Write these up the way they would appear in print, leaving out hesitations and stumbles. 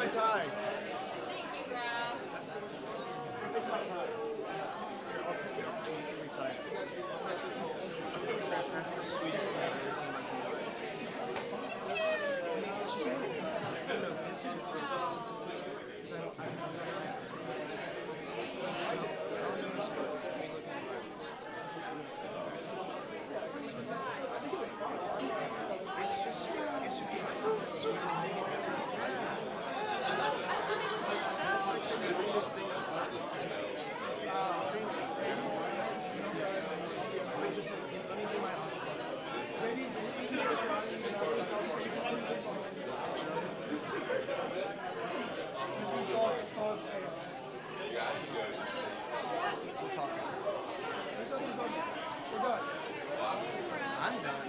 my tie. Thank you, Graf. Fix my tie. Here, I'll take it off and you can retie it. That's the sweetest thing I've ever seen in my life. It's just, no, it's just, because I don't notice what it's looking like. It's just like the sweetest thing ever. It's like the greatest thing I've got to think. Thank you. Yes. Wait, just let me do my awesome part. We'll talk. I'm done.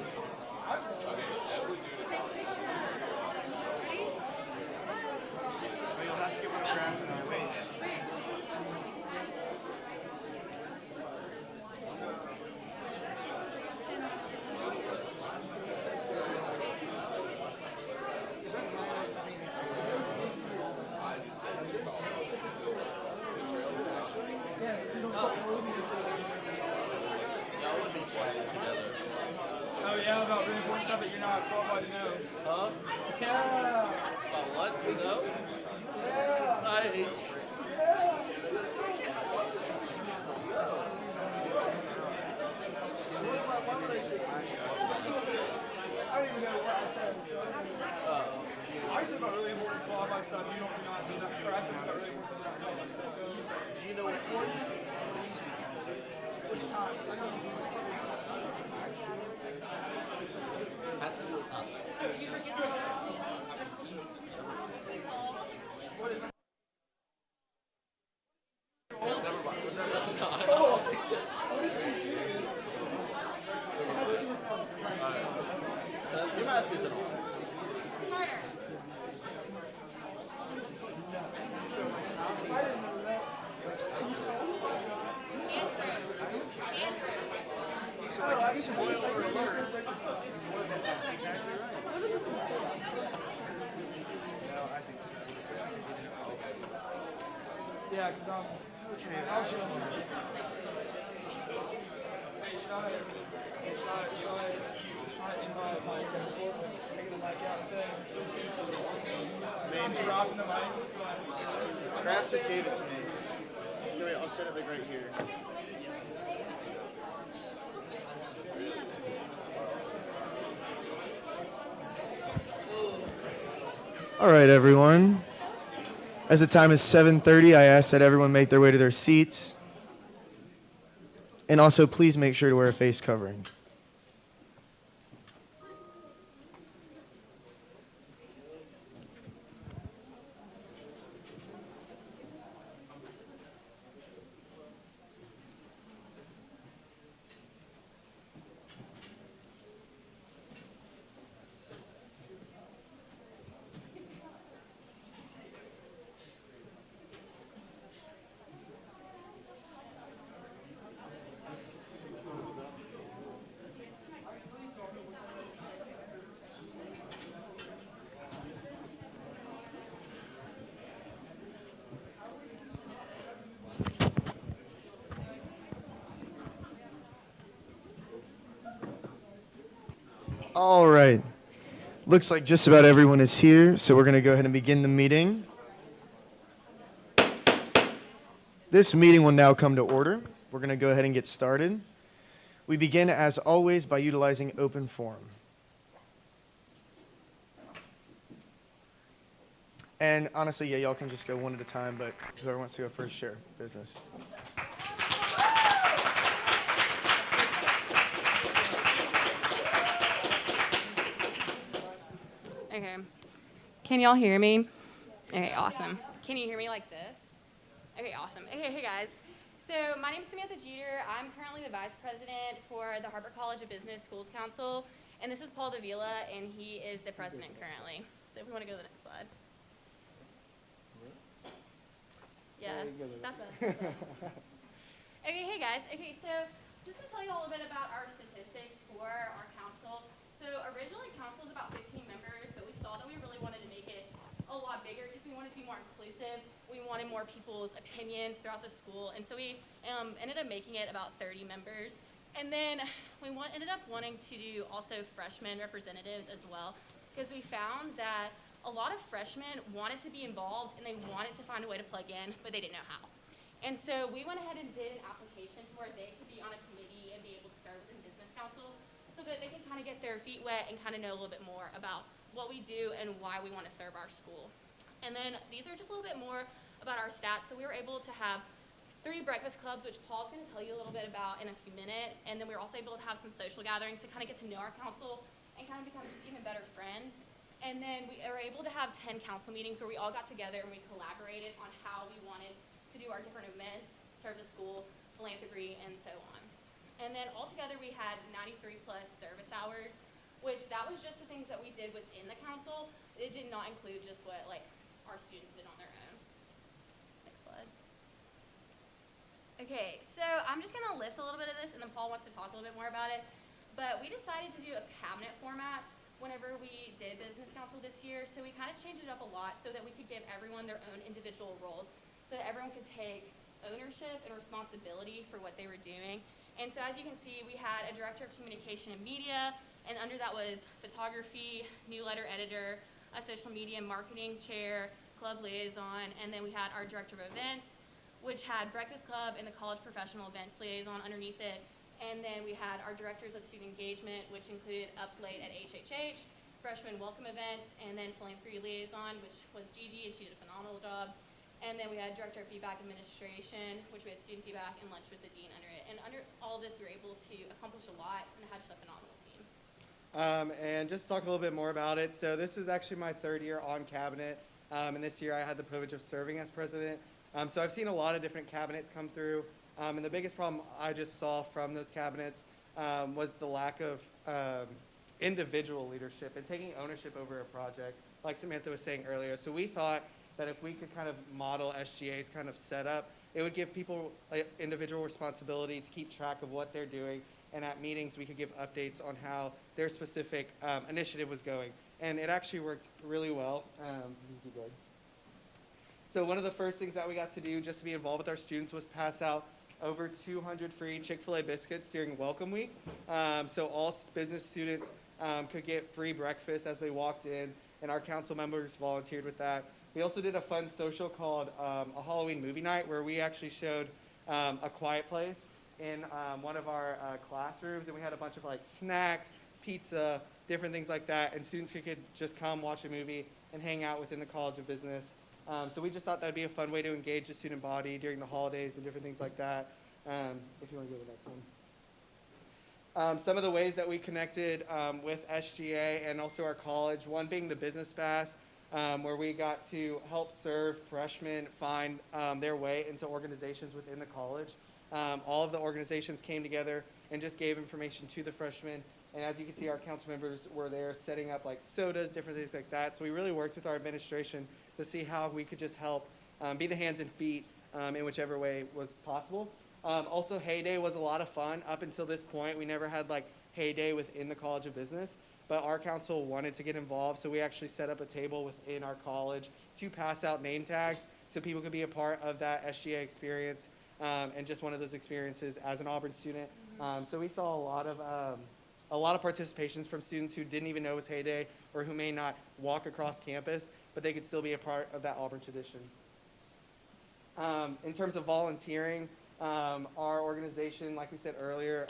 But you'll have to get one of Graf and I'll wait. Is that my thing too? That's it? Is it actually? Oh yeah, about really important stuff that you're not qualified to know. Huh? Yeah. About what? You know? Yeah. Nice. Why would I just latch I don't even know what I said. I said about really important qualified stuff. You don't not do that. Or I said about really important stuff. Do you know what for? Which time? I know you Has to do with us. Did you forget the What is it? Never mind. Your mask isn't on. Carter? Andrew. So like, spoiler alert. Exactly right. No, I think it's okay. Yeah, because Okay, that's fine. Hey, should I invite Mike and taking the mic out and saying, I'm Maybe. dropping the mic. Graf just gave it to me. Here, wait, I'll set it like right here. All right, everyone. As the time is 7:30, I ask that everyone make their way to their seats. And also, please make sure to wear a face covering. All right. Looks like just about everyone is here, so we're going to go ahead and begin the meeting. This meeting will now come to order. We're going to go ahead and get started. We begin, as always, by utilizing open forum. And honestly, yeah, y'all can just go one at a time, but whoever wants to go first, share business. Okay. Can y'all hear me? Okay, awesome. Can you hear me like this? Okay, awesome. Okay, hey guys. So my name is Samantha Jeter. I'm currently the vice president for the Harper College of Business Schools Council, and this is Paul Davila, and he is the president currently. So if we want to go to the next slide. Yeah, that's us. Okay, hey guys. Okay, so just to tell you a little bit about our statistics for our council. So originally council was about 15 members, but we saw that we really wanted to make it a lot bigger because we wanted more inclusive. We wanted more people's opinions throughout the school, and so we ended up making it about 30 members. And then we ended up wanting to do also freshman representatives as well, because we found that a lot of freshmen wanted to be involved and they wanted to find a way to plug in, but they didn't know how. And so we went ahead and did an application to where they could be on a committee and be able to serve in business council, so that they can kind of get their feet wet and kind of know a little bit more about what we do and why we want to serve our school. And then these are just a little bit more about our stats. So we were able to have 3 breakfast clubs, which Paul's going to tell you a little bit about in a few minutes. And then we were also able to have some social gatherings to kind of get to know our council and kind of become just even better friends. And then we were able to have 10 council meetings where we all got together and we collaborated on how we wanted to do our different events, serve the school, philanthropy, and so on. And then altogether we had 93 plus service hours, which that was just the things that we did within the council. It did not include just what like our students did on their own. Next slide. Okay, so I'm just going to list a little bit of this, and then Paul wants to talk a little bit more about it. But we decided to do a cabinet format whenever we did business council this year, so we kind of changed it up a lot so that we could give everyone their own individual roles, so that everyone could take ownership and responsibility for what they were doing. And so as you can see, we had a director of communication and media, and under that was photography, newsletter editor, a social media marketing chair, club liaison, and then we had our director of events, which had Breakfast Club and the College Professional Events Liaison underneath it. And then we had our directors of student engagement, which included Up Late at HHH, Freshman Welcome Events, and then Philanthropy Liaison, which was Gigi, and she did a phenomenal job. And then we had Director of Feedback Administration, which we had student feedback and lunch with the dean under it. And under all of this, we were able to accomplish a lot and had just a phenomenal team. And just to talk a little bit more about it. So this is actually my 3rd year on cabinet. And this year I had the privilege of serving as president. So I've seen a lot of different cabinets come through. And the biggest problem I just saw from those cabinets was the lack of individual leadership and taking ownership over a project, like Samantha was saying earlier. So we thought that if we could kind of model SGA's kind of setup, it would give people individual responsibility to keep track of what they're doing. And at meetings, we could give updates on how their specific initiative was going. And it actually worked really well. So one of the first things that we got to do just to be involved with our students was pass out over 200 free Chick-fil-A biscuits during Welcome Week. So all business students could get free breakfast as they walked in, and our council members volunteered with that. We also did a fun social called a Halloween movie night, where we actually showed A Quiet Place in one of our classrooms, and we had a bunch of like snacks, pizza, different things like that, and students could just come watch a movie and hang out within the College of Business. So we just thought that'd be a fun way to engage the student body during the holidays and different things like that. If you want to go to the next one. Some of the ways that we connected with SGA and also our college, one being the Business Pass, where we got to help serve freshmen find their way into organizations within the college. All of the organizations came together and just gave information to the freshmen. And as you can see, our council members were there setting up like sodas, different things like that. So we really worked with our administration to see how we could just help be the hands and feet in whichever way was possible. Also, Heyday was a lot of fun. Up until this point, we never had like Heyday within the College of Business, but our council wanted to get involved, so we actually set up a table within our college to pass out name tags so people could be a part of that SGA experience and just one of those experiences as an Auburn student. So we saw a lot of participations from students who didn't even know it was Heyday or who may not walk across campus, but they could still be a part of that Auburn tradition. In terms of volunteering, our organization, like we said earlier,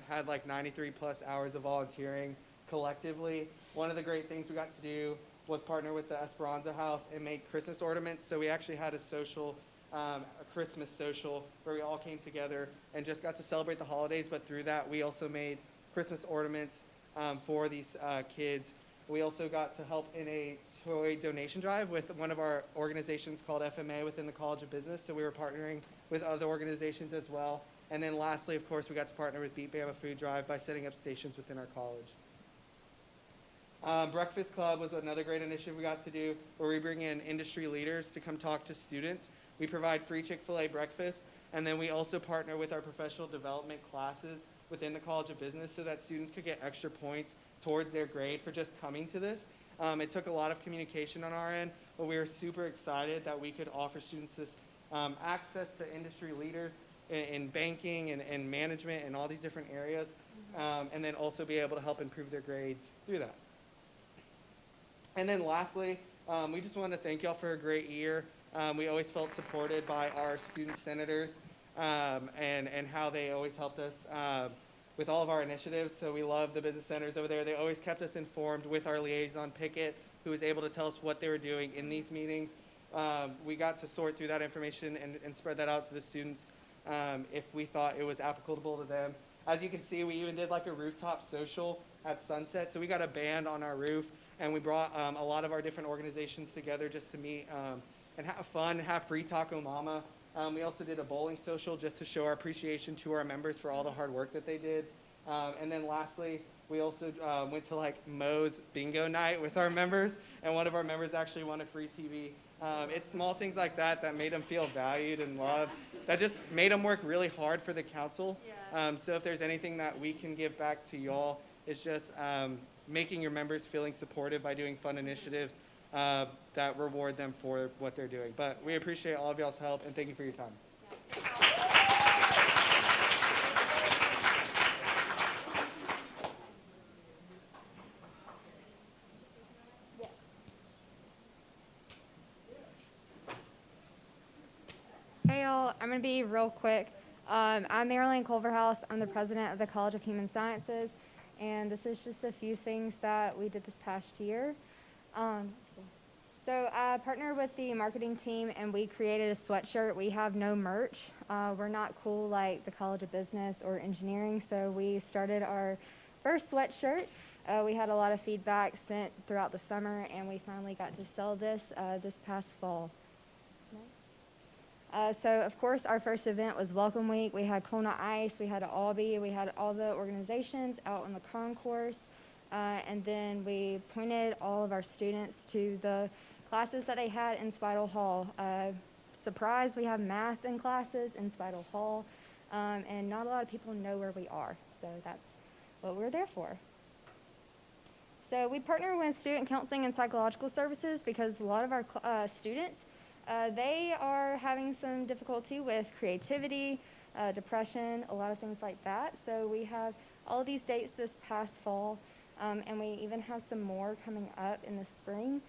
had like 93 plus hours of volunteering collectively. One of the great things we got to do was partner with the Esperanza House and make Christmas ornaments. So we actually had a social, a Christmas social, where we all came together and just got to celebrate the holidays. But through that, we also made Christmas ornaments for these kids. We also got to help in a toy donation drive with one of our organizations called FMA within the College of Business. So we were partnering with other organizations as well. And then lastly, of course, we got to partner with Beat Bama Food Drive by setting up stations within our college. Breakfast Club was another great initiative we got to do, where we bring in industry leaders to come talk to students. We provide free Chick-fil-A breakfast, and then we also partner with our professional development classes within the College of Business so that students could get extra points towards their grade for just coming to this. It took a lot of communication on our end, but we were super excited that we could offer students this access to industry leaders in banking and management and all these different areas, and then also be able to help improve their grades through that. And then lastly, we just wanted to thank y'all for a great year. We always felt supported by our student senators and how they always helped us with all of our initiatives. So we love the business centers over there. They always kept us informed with our liaison, Pickett, who was able to tell us what they were doing in these meetings. We got to sort through that information and spread that out to the students if we thought it was applicable to them. As you can see, we even did like a rooftop social at sunset. So we got a band on our roof, and we brought a lot of our different organizations together just to meet and have fun, have free Taco Mama. We also did a bowling social just to show our appreciation to our members for all the hard work that they did. And then lastly, we also went to like Moe's bingo night with our members, and one of our members actually won a free TV. It's small things like that that made them feel valued and loved, that just made them work really hard for the council. Yeah. So if there's anything that we can give back to y'all, it's just making your members feeling supported by doing fun initiatives that reward them for what they're doing. But we appreciate all of y'all's help, and thank you for your time. Hey y'all, I'm going to be real quick. I'm Marilyn Culverhouse. I'm the president of the College of Human Sciences, and this is just a few things that we did this past year. So I partnered with the marketing team, and we created a sweatshirt. We have no merch. We're not cool like the College of Business or Engineering, so we started our first sweatshirt. We had a lot of feedback sent throughout the summer, and we finally got to sell this this past fall. So, of course, our first event was Welcome Week. We had Kona Ice, we had Albee, we had all the organizations out on the concourse, and then we pointed all of our students to the classes that they had in Spidle Hall. Surprise, we have math in classes in Spidle Hall, and not a lot of people know where we are, so that's what we're there for. So we partner with Student Counseling and Psychological Services because a lot of our students they are having some difficulty with creativity, depression, a lot of things like that. So we have all of these dates this past fall, and we even have some more coming up in the spring.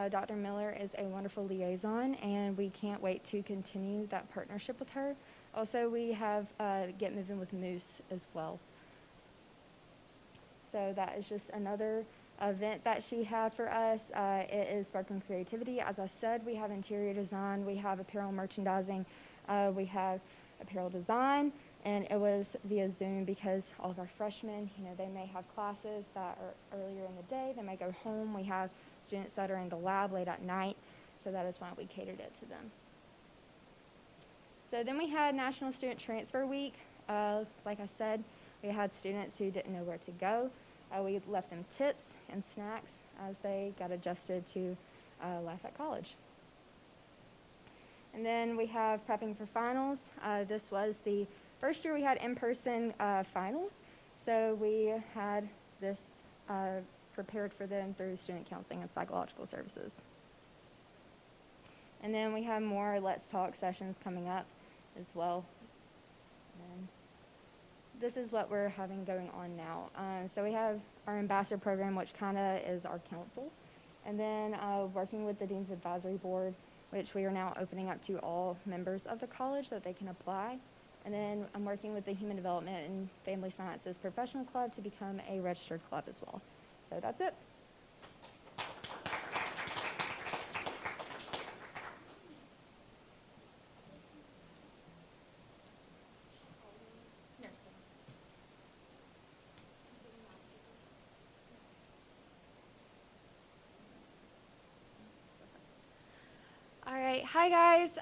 Dr. Miller is a wonderful liaison, and we can't wait to continue that partnership with her. Also, we have Get Moving with Moose as well. So that is just another event that she had for us. It is Sparking Creativity. As I said, we have interior design, we have apparel merchandising, we have apparel design, and it was via Zoom because all of our freshmen, you know, they may have classes that are earlier in the day, they may go home. We have students that are in the lab late at night, so that is why we catered it to them. So then we had National Student Transfer Week. Like I said, we had students who didn't know where to go. We left them tips and snacks as they got adjusted to life at college. And then we have prepping for finals. This was the first year we had in-person finals, so we had this prepared for them through Student Counseling and Psychological Services. And then we have more Let's Talk sessions coming up as well. And this is what we're having going on now. So we have our ambassador program, which kind of is our council. And then working with the Dean's Advisory Board, which we are now opening up to all members of the college that they can apply. And then I'm working with the Human Development and Family Sciences Professional Club to become a registered club as well. So that's it. All right, hi guys.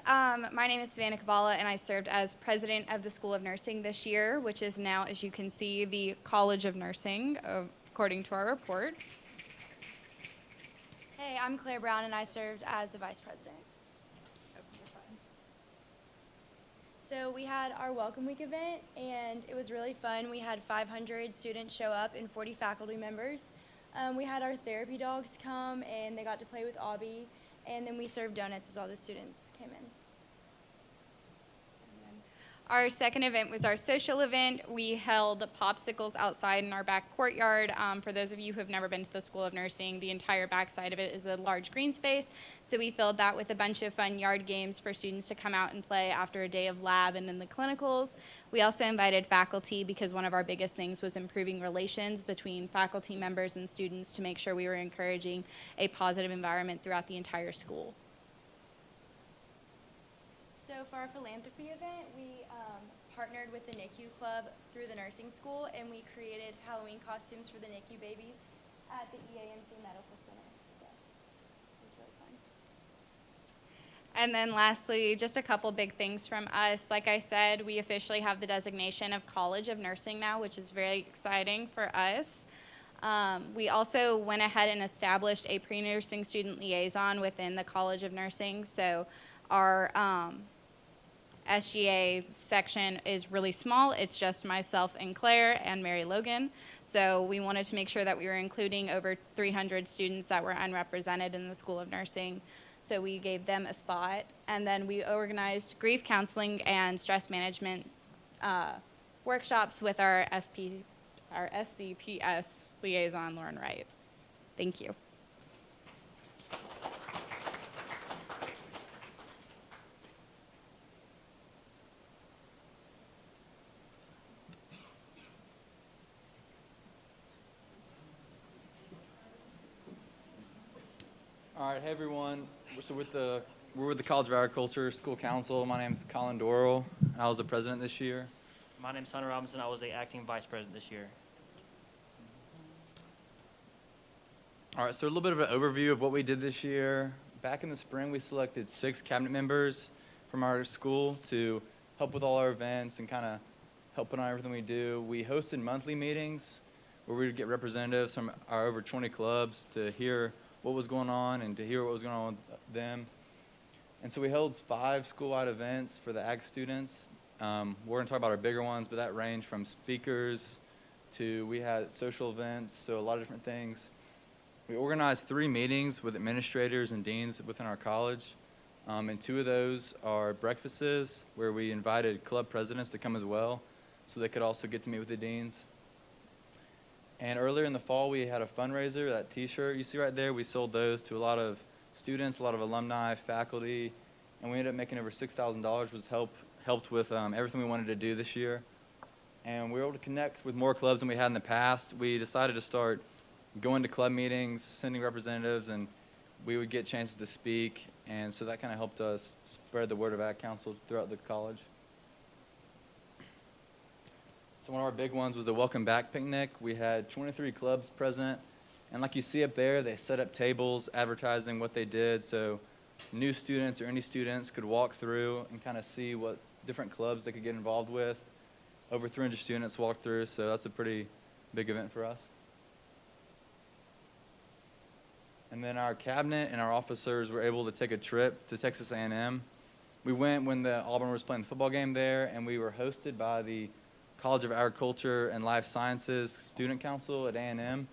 My name is Savannah Kabala, and I served as president of the School of Nursing this year, which is now, as you can see, the College of Nursing, according to our report. Hey, I'm Claire Brown, and I served as the vice president. So we had our Welcome Week event, and it was really fun. We had 500 students show up and 40 faculty members. We had our therapy dogs come, and they got to play with Aubie, and then we served donuts as all the students came in. Our second event was our social event. We held popsicles outside in our back courtyard. For those of you who have never been to the School of Nursing, the entire backside of it is a large green space. So we filled that with a bunch of fun yard games for students to come out and play after a day of lab and in the clinicals. We also invited faculty because one of our biggest things was improving relations between faculty members and students to make sure we were encouraging a positive environment throughout the entire school. So for our philanthropy event, we partnered with the NICU Club through the nursing school, and we created Halloween costumes for the NICU babies at the EAMC Medical Center. So it was really fun. And then lastly, just a couple big things from us. Like I said, we officially have the designation of College of Nursing now, which is very exciting for us. We also went ahead and established a pre-nursing student liaison within the College of Nursing. So our SGA section is really small. It's just myself and Claire and Mary Logan. So we wanted to make sure that we were including over 300 students that were unrepresented in the School of Nursing. So we gave them a spot. And then we organized grief counseling and stress management workshops with our SCPS liaison, Lauren Wright. Thank you. All right, hey everyone. We're with the College of Agriculture School Council. My name is Colin Dorrell. I was the president this year. My name's Hunter Robinson. I was the acting vice president this year. All right, so a little bit of an overview of what we did this year. Back in the spring, we selected 6 cabinet members from our school to help with all our events and kind of help put on everything we do. We hosted monthly meetings where we would get representatives from our over 20 clubs to hear what was going on and to hear what was going on with them. And so we held 5 school-wide events for the ag students. We're going to talk about our bigger ones, but that ranged from speakers to we had social events, so a lot of different things. We organized 3 meetings with administrators and deans within our college. And 2 of those are breakfasts where we invited club presidents to come as well so they could also get to meet with the deans. And earlier in the fall, we had a fundraiser, that T-shirt you see right there. We sold those to a lot of students, a lot of alumni, faculty, and we ended up making over $6,000, which helped with everything we wanted to do this year. And we were able to connect with more clubs than we had in the past. We decided to start going to club meetings, sending representatives, and we would get chances to speak. And so that kind of helped us spread the word of Ag Council throughout the college. So one of our big ones was the Welcome Back Picnic. We had 23 clubs present. And like you see up there, they set up tables advertising what they did. So new students or any students could walk through and kind of see what different clubs they could get involved with. Over 300 students walked through, so that's a pretty big event for us. And then our cabinet and our officers were able to take a trip to Texas A&M. We went when the Auburn was playing the football game there, and we were hosted by the College of Agriculture and Life Sciences Student Council at A&M.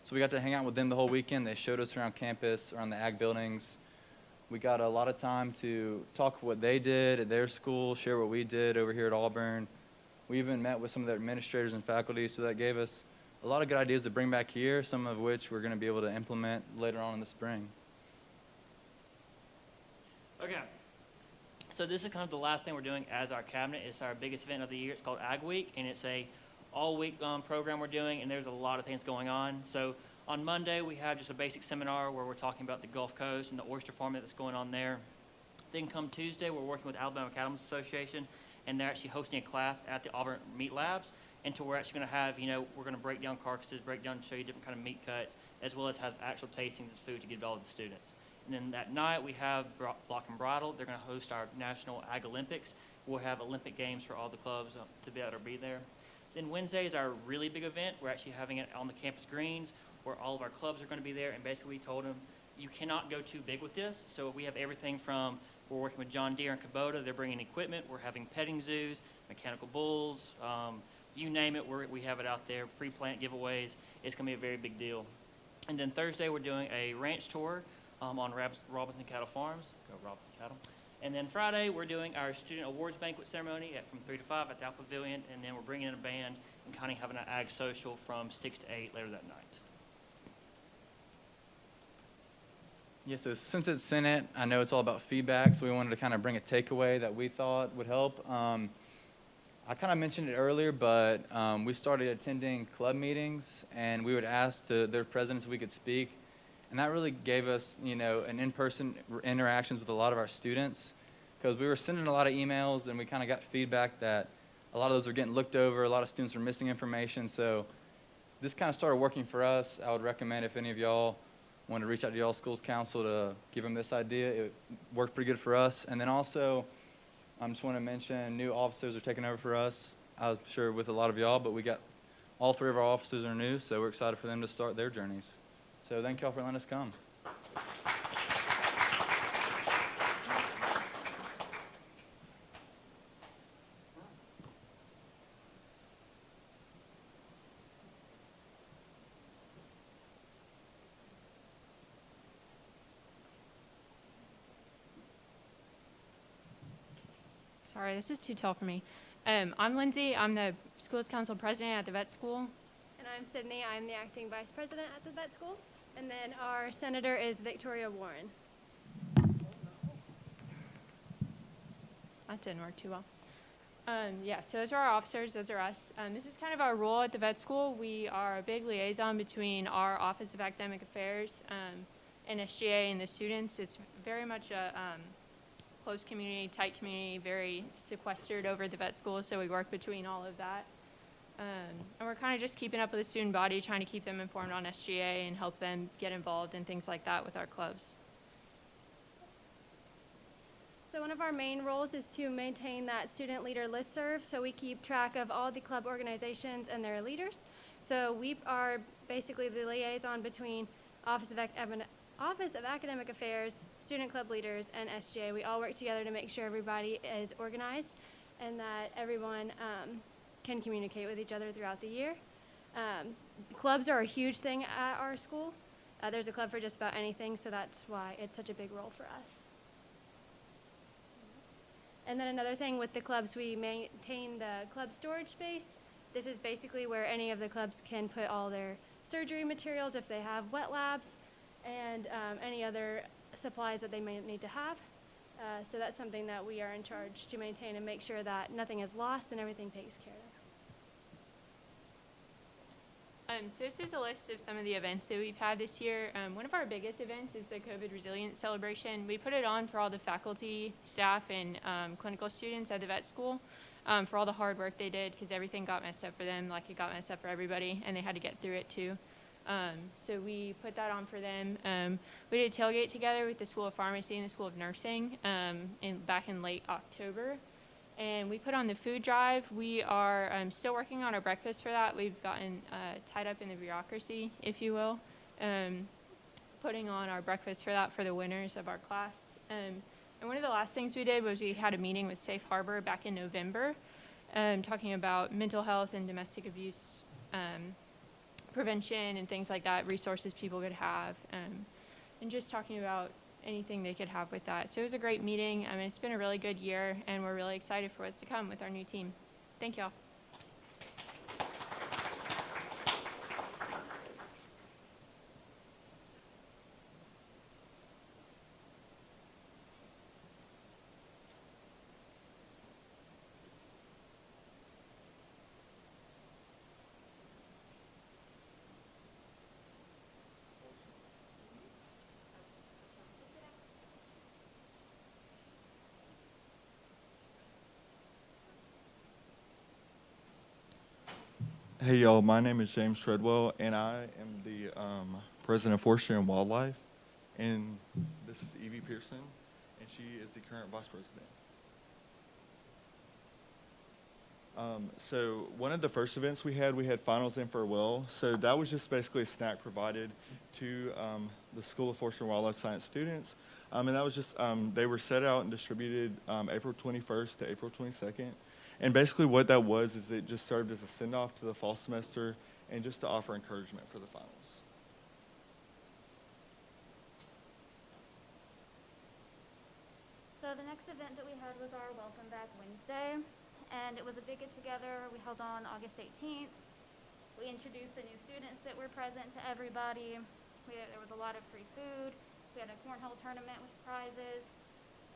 So we got to hang out with them the whole weekend. They showed us around campus, around the ag buildings. We got a lot of time to talk what they did at their school, share what we did over here at Auburn. We even met with some of their administrators and faculty, so that gave us a lot of good ideas to bring back here, some of which we're going to be able to implement later on in the spring. Okay. So this is kind of the last thing we're doing as our cabinet. It's our biggest event of the year. It's called Ag Week, and it's a all-week program we're doing, and there's a lot of things going on. So on Monday, we have just a basic seminar where we're talking about the Gulf Coast and the oyster farming that's going on there. Then come Tuesday, we're working with Alabama Cattlemen's Association, and they're actually hosting a class at the Auburn Meat Labs. And to we're actually going to have, we're going to break down carcasses, show you different kind of meat cuts, as well as have actual tastings of food to get involved with the students. And then that night we have Block and Bridle. They're going to host our National Ag Olympics. We'll have Olympic Games for all the clubs to be able to be there. Then Wednesday is our really big event. We're actually having it on the campus greens where all of our clubs are going to be there. And basically we told them, you cannot go too big with this. So we have everything from, we're working with John Deere and Kubota. They're bringing equipment. We're having petting zoos, mechanical bulls, you name it, we have it out there, free plant giveaways. It's going to be a very big deal. And then Thursday, we're doing a ranch tour on Robinson Cattle Farms. Go Robinson Cattle. And then Friday, we're doing our student awards banquet ceremony from 3 to 5 at the Alpha Pavilion. And then we're bringing in a band and kind of having an ag social from 6 to 8 later that night. Yeah, so since it's Senate, I know it's all about feedback, so we wanted to kind of bring a takeaway that we thought would help. I kind of mentioned it earlier, but we started attending club meetings, and we would ask their presidents if we could speak. And that really gave us, you know, an in-person interactions with a lot of our students, because we were sending a lot of emails, and we kind of got feedback that a lot of those were getting looked over, a lot of students were missing information. So this kind of started working for us. I would recommend if any of y'all want to reach out to y'all school's council to give them this idea. It worked pretty good for us. And then also, I just want to mention new officers are taking over for us. I was sure with a lot of y'all, but we got all 3 of our officers are new, so we're excited for them to start their journeys. So thank y'all for letting us come. Sorry, this is too tall for me. I'm Lindsay. I'm the school's council president at the vet school. And I'm Sydney. I'm the acting vice president at the vet school. And then our senator is Victoria Warren. That didn't work too well. Yeah, so those are our officers. Those are us. This is kind of our role at the vet school. We are a big liaison between our Office of Academic Affairs and SGA and the students. It's very much a close community, tight community, very sequestered over at the vet school, so we work between all of that. And we're kind of just keeping up with the student body, trying to keep them informed on SGA and help them get involved in things like that with our clubs. So one of our main roles is to maintain that student leader listserv, so we keep track of all the club organizations and their leaders. So we are basically the liaison between Office of Academic Affairs, student club leaders, and SGA. We all work together to make sure everybody is organized and that everyone can communicate with each other throughout the year. Clubs are a huge thing at our school. There's a club for just about anything, so that's why it's such a big role for us. And then another thing with the clubs, we maintain the club storage space. This is basically where any of the clubs can put all their surgery materials if they have wet labs and any other supplies that they may need to have. So that's something that we are in charge to maintain and make sure that nothing is lost and everything takes care of. So this is a list of some of the events that we've had this year. One of our biggest events is the COVID Resilience Celebration. We put it on for all the faculty, staff, and clinical students at the vet school for all the hard work they did, because everything got messed up for them like it got messed up for everybody, and they had to get through it too. So we put that on for them. We did a tailgate together with the School of Pharmacy and the School of Nursing back in late October. And we put on the food drive. We are still working on our breakfast for that. We've gotten tied up in the bureaucracy, if you will, putting on our breakfast for that for the winners of our class. And one of the last things we did was we had a meeting with Safe Harbor back in November, talking about mental health and domestic abuse prevention and things like that, resources people could have, and just talking about anything they could have with that. So it was a great meeting. I mean, it's been a really good year, and we're really excited for what's to come with our new team. Thank y'all. Hey y'all, my name is James Treadwell, and I am the president of Forestry and Wildlife. And this is Evie Pearson, and she is the current vice president. So one of the first events we had finals and farewell. So that was just basically a snack provided to the School of Forestry and Wildlife Science students. And that was just, they were set out and distributed April 21st to April 22nd. And basically what that was is it just served as a send-off to the fall semester and just to offer encouragement for the finals. So the next event that we had was our Welcome Back Wednesday, and it was a big get-together we held on August 18th. We introduced the new students that were present to everybody. There was a lot of free food. We had a cornhole tournament with prizes.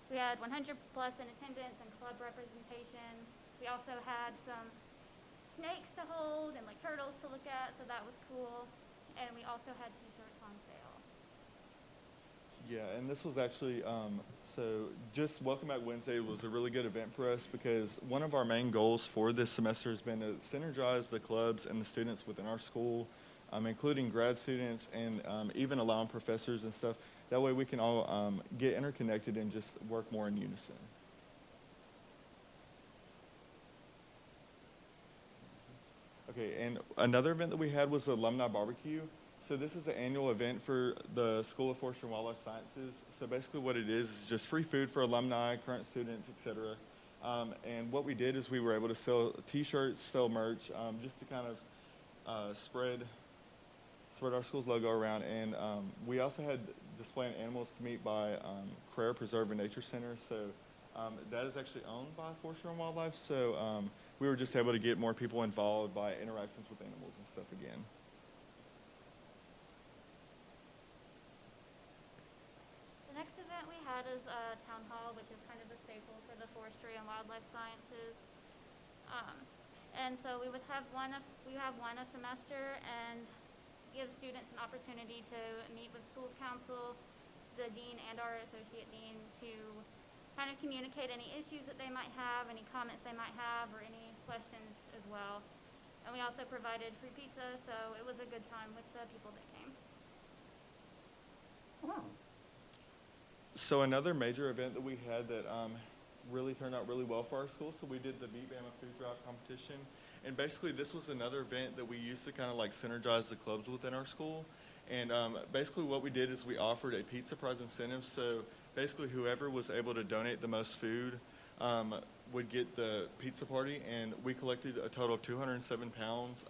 We had 100 plus in attendance and club representation. We also had some snakes to hold and like turtles to look at, so that was cool. And we also had t-shirts on sale. Yeah, and this was actually, so just Welcome Back Wednesday was a really good event for us because one of our main goals for this semester has been to synergize the clubs and the students within our school, including grad students and even allowing professors and stuff. That way we can all get interconnected and just work more in unison. Okay, and another event that we had was the Alumni Barbecue. So this is an annual event for the School of Forestry and Wildlife Sciences. So basically what it is just free food for alumni, current students, etc. And what we did is we were able to sell t-shirts, sell merch, just to kind of spread our school's logo around. And we also had displaying animals to meet by Carrera Preserve and Nature Center. So that is actually owned by Forestry and Wildlife. So we were just able to get more people involved by interactions with animals and stuff again. The next event we had is Town Hall, which is kind of a staple for the Forestry and Wildlife Sciences. And so we have one a semester and give students an opportunity to meet with school council, the dean and our associate dean to kind of communicate any issues that they might have, any comments they might have, or any questions as well. And we also provided free pizza, so it was a good time with the people that came. Wow. So another major event that we had that really turned out really well for our school, so we did the Beat Bama Food Drive competition. And basically this was another event that we used to kind of like synergize the clubs within our school. And basically what we did is we offered a pizza prize incentive. So basically whoever was able to donate the most food would get the pizza party. And we collected a total of 207 pounds,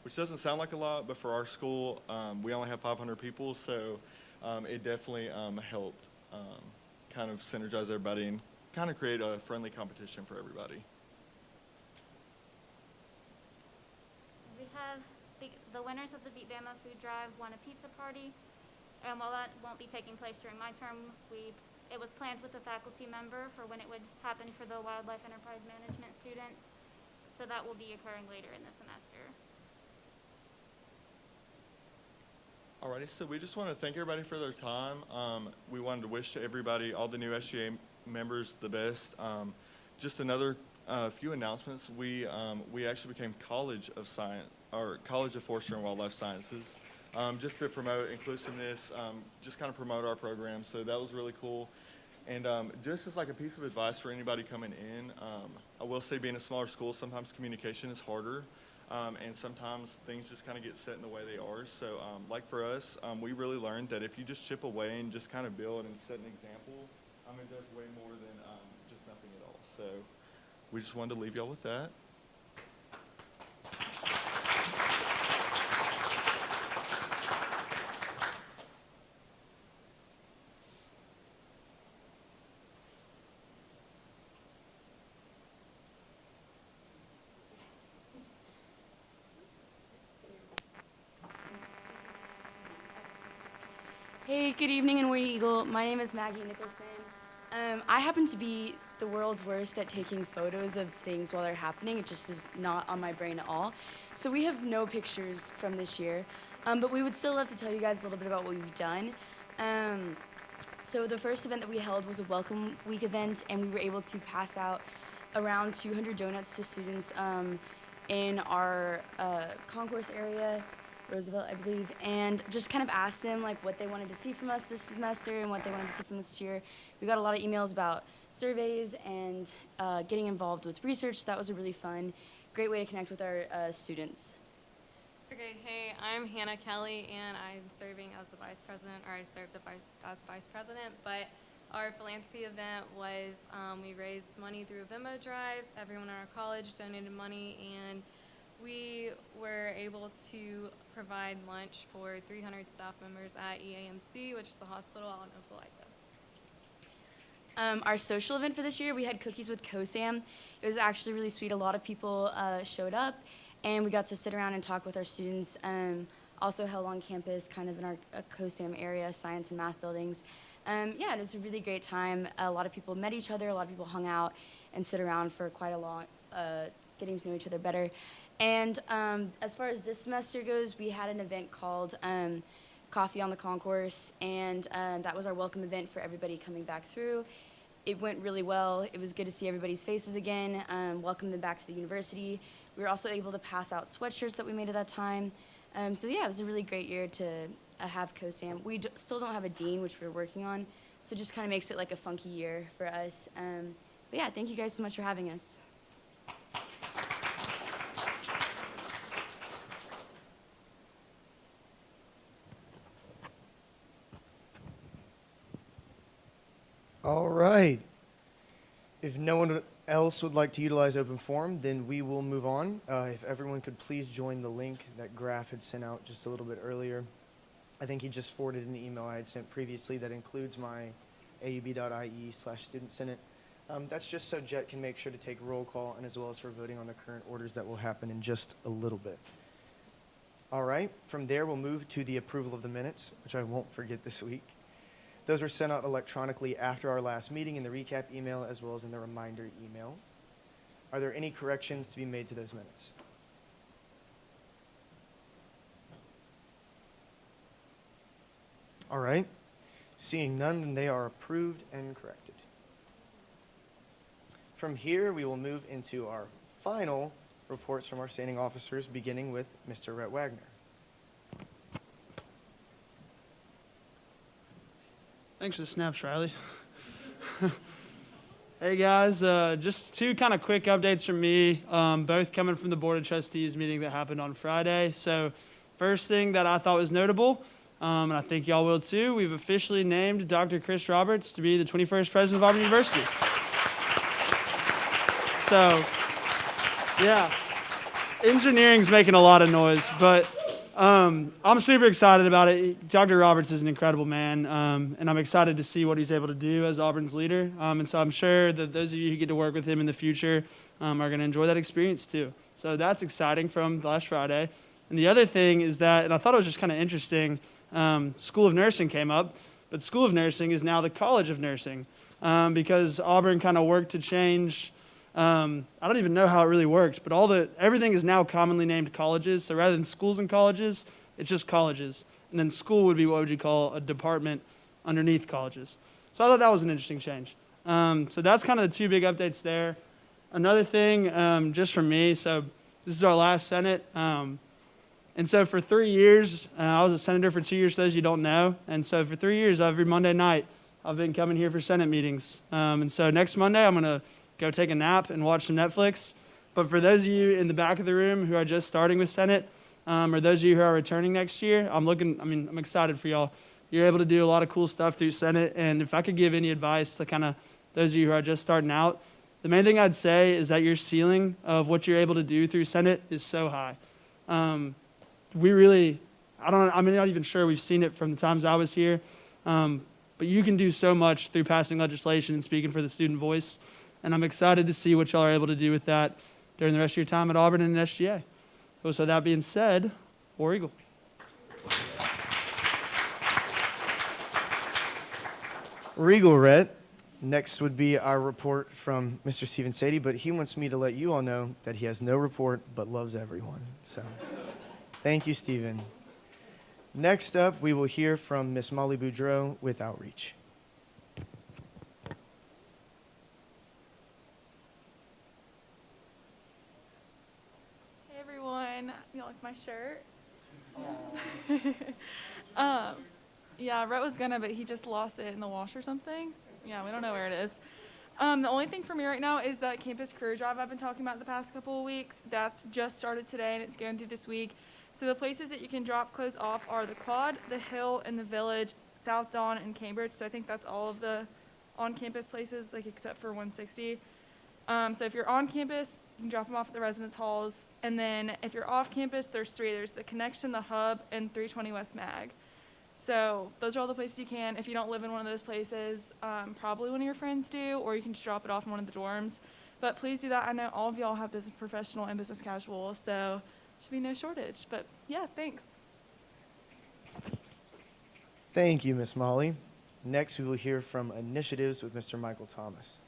which doesn't sound like a lot, but for our school, we only have 500 people. So it definitely helped kind of synergize everybody and kind of create a friendly competition for everybody. We have the winners of the Beat Bama Food Drive won a pizza party. And while that won't be taking place during my term, it was planned with a faculty member for when it would happen for the Wildlife Enterprise Management students. So that will be occurring later in the semester. Alrighty, so we just want to thank everybody for their time. We wanted to wish everybody, all the new SGA members, the best. Just another few announcements. We actually became College of Science, or College of Forestry and Wildlife Sciences, just to promote inclusiveness, just kind of promote our program. So that was really cool. And just as like a piece of advice for anybody coming in, I will say being a smaller school, sometimes communication is harder. And sometimes things just kind of get set in the way they are. So like for us, we really learned that if you just chip away and just kind of build and set an example, it does way more than just nothing at all. So we just wanted to leave y'all with that. Hey, good evening in Warden Eagle. My name is Maggie Nicholson. I happen to be the world's worst at taking photos of things while they're happening. It just is not on my brain at all. So we have no pictures from this year, but we would still love to tell you guys a little bit about what we've done. So the first event that we held was a Welcome Week event, and we were able to pass out around 200 donuts to students in our concourse area, Roosevelt, I believe, and just kind of asked them like what they wanted to see from us this semester and what they wanted to see from us this year. We got a lot of emails about surveys and getting involved with research. That was a really fun, great way to connect with our students. Okay, hey, I'm Hannah Kelly, and I'm serving as the vice president, or I served as vice president, but our philanthropy event was we raised money through a Venmo drive. Everyone in our college donated money, and we were able to provide lunch for 300 staff members at EAMC, which is the hospital. I don't know if they'll like that. Our social event for this year, we had cookies with COSAM. It was actually really sweet. A lot of people showed up, and we got to sit around and talk with our students. Also held on campus, kind of in our COSAM area, science and math buildings. Yeah, it was a really great time. A lot of people met each other. A lot of people hung out and sit around for quite a long, getting to know each other better. And as far as this semester goes, we had an event called Coffee on the Concourse, and that was our welcome event for everybody coming back through. It went really well. It was good to see everybody's faces again, welcome them back to the university. We were also able to pass out sweatshirts that we made at that time. So yeah, it was a really great year to have COSAM. We still don't have a dean, which we're working on, so it just kind of makes it like a funky year for us. But yeah, thank you guys so much for having us. All right. If no one else would like to utilize open forum, then we will move on. If everyone could please join the link that Graf had sent out just a little bit earlier. I think he just forwarded an email I had sent previously that includes my aub.ie/student senate. That's just so Jet can make sure to take roll call and as well as for voting on the current orders that will happen in just a little bit. All right. From there, we'll move to the approval of the minutes, which I won't forget this week. Those were sent out electronically after our last meeting in the recap email as well as in the reminder email. Are there any corrections to be made to those minutes? All right. Seeing none, then they are approved and corrected. From here, we will move into our final reports from our standing officers, beginning with Mr. Rhett Wagner. Thanks for the snaps, Riley. Hey guys, just two kind of quick updates from me, both coming from the Board of Trustees meeting that happened on Friday. So first thing that I thought was notable, and I think y'all will too, we've officially named Dr. Chris Roberts to be the 21st president of Auburn University. So, yeah, engineering's making a lot of noise, but I'm super excited about it. Dr. Roberts is an incredible man, and I'm excited to see what he's able to do as Auburn's leader. And so I'm sure that those of you who get to work with him in the future are going to enjoy that experience too. So that's exciting from last Friday. And the other thing is that, and I thought it was just kind of interesting, School of Nursing came up, but School of Nursing is now the College of Nursing because Auburn kind of worked to change. I don't even know how it really worked, but everything is now commonly named colleges. So rather than schools and colleges, it's just colleges. And then school would be what would you call a department underneath colleges. So I thought that was an interesting change. So that's kind of the two big updates there. Another thing, just from me, so this is our last Senate. And so for 3 years, I was a senator for 2 years, for those you don't know. And so for 3 years, every Monday night, I've been coming here for Senate meetings. And so next Monday, I'm going to go take a nap and watch some Netflix. But for those of you in the back of the room who are just starting with Senate, or those of you who are returning next year, I'm excited for y'all. You're able to do a lot of cool stuff through Senate. And if I could give any advice to kind of those of you who are just starting out, the main thing I'd say is that your ceiling of what you're able to do through Senate is so high. I'm not even sure we've seen it from the times I was here. But you can do so much through passing legislation and speaking for the student voice. And I'm excited to see what y'all are able to do with that during the rest of your time at Auburn and at SGA. So that being said, War Eagle. Regal Rhett. Next would be our report from Mr. Stephen Sadie, but he wants me to let you all know that he has no report but loves everyone. So thank you, Stephen. Next up, we will hear from Miss Molly Boudreau with Outreach. Hey everyone, you like my shirt? Yeah, Rhett was gonna, but he just lost it in the wash or something. Yeah, we don't know where it is. The only thing for me right now is that campus career drive I've been talking about the past couple of weeks. That's just started today and it's going through this week. So the places that you can drop clothes off are the Quad, the Hill, and the Village, South Dawn, and Cambridge. So I think that's all of the on-campus places, like except for 160. So if you're on campus, you can drop them off at the residence halls. And then if you're off campus, there's three. There's the Connection, the Hub, and 320 West Mag. So those are all the places you can. If you don't live in one of those places, probably one of your friends do, or you can just drop it off in one of the dorms. But please do that. I know all of y'all have business professional and business casual, so should be no shortage. But yeah, thanks. Thank you, Miss Molly. Next, we will hear from initiatives with Mr. Michael Thomas.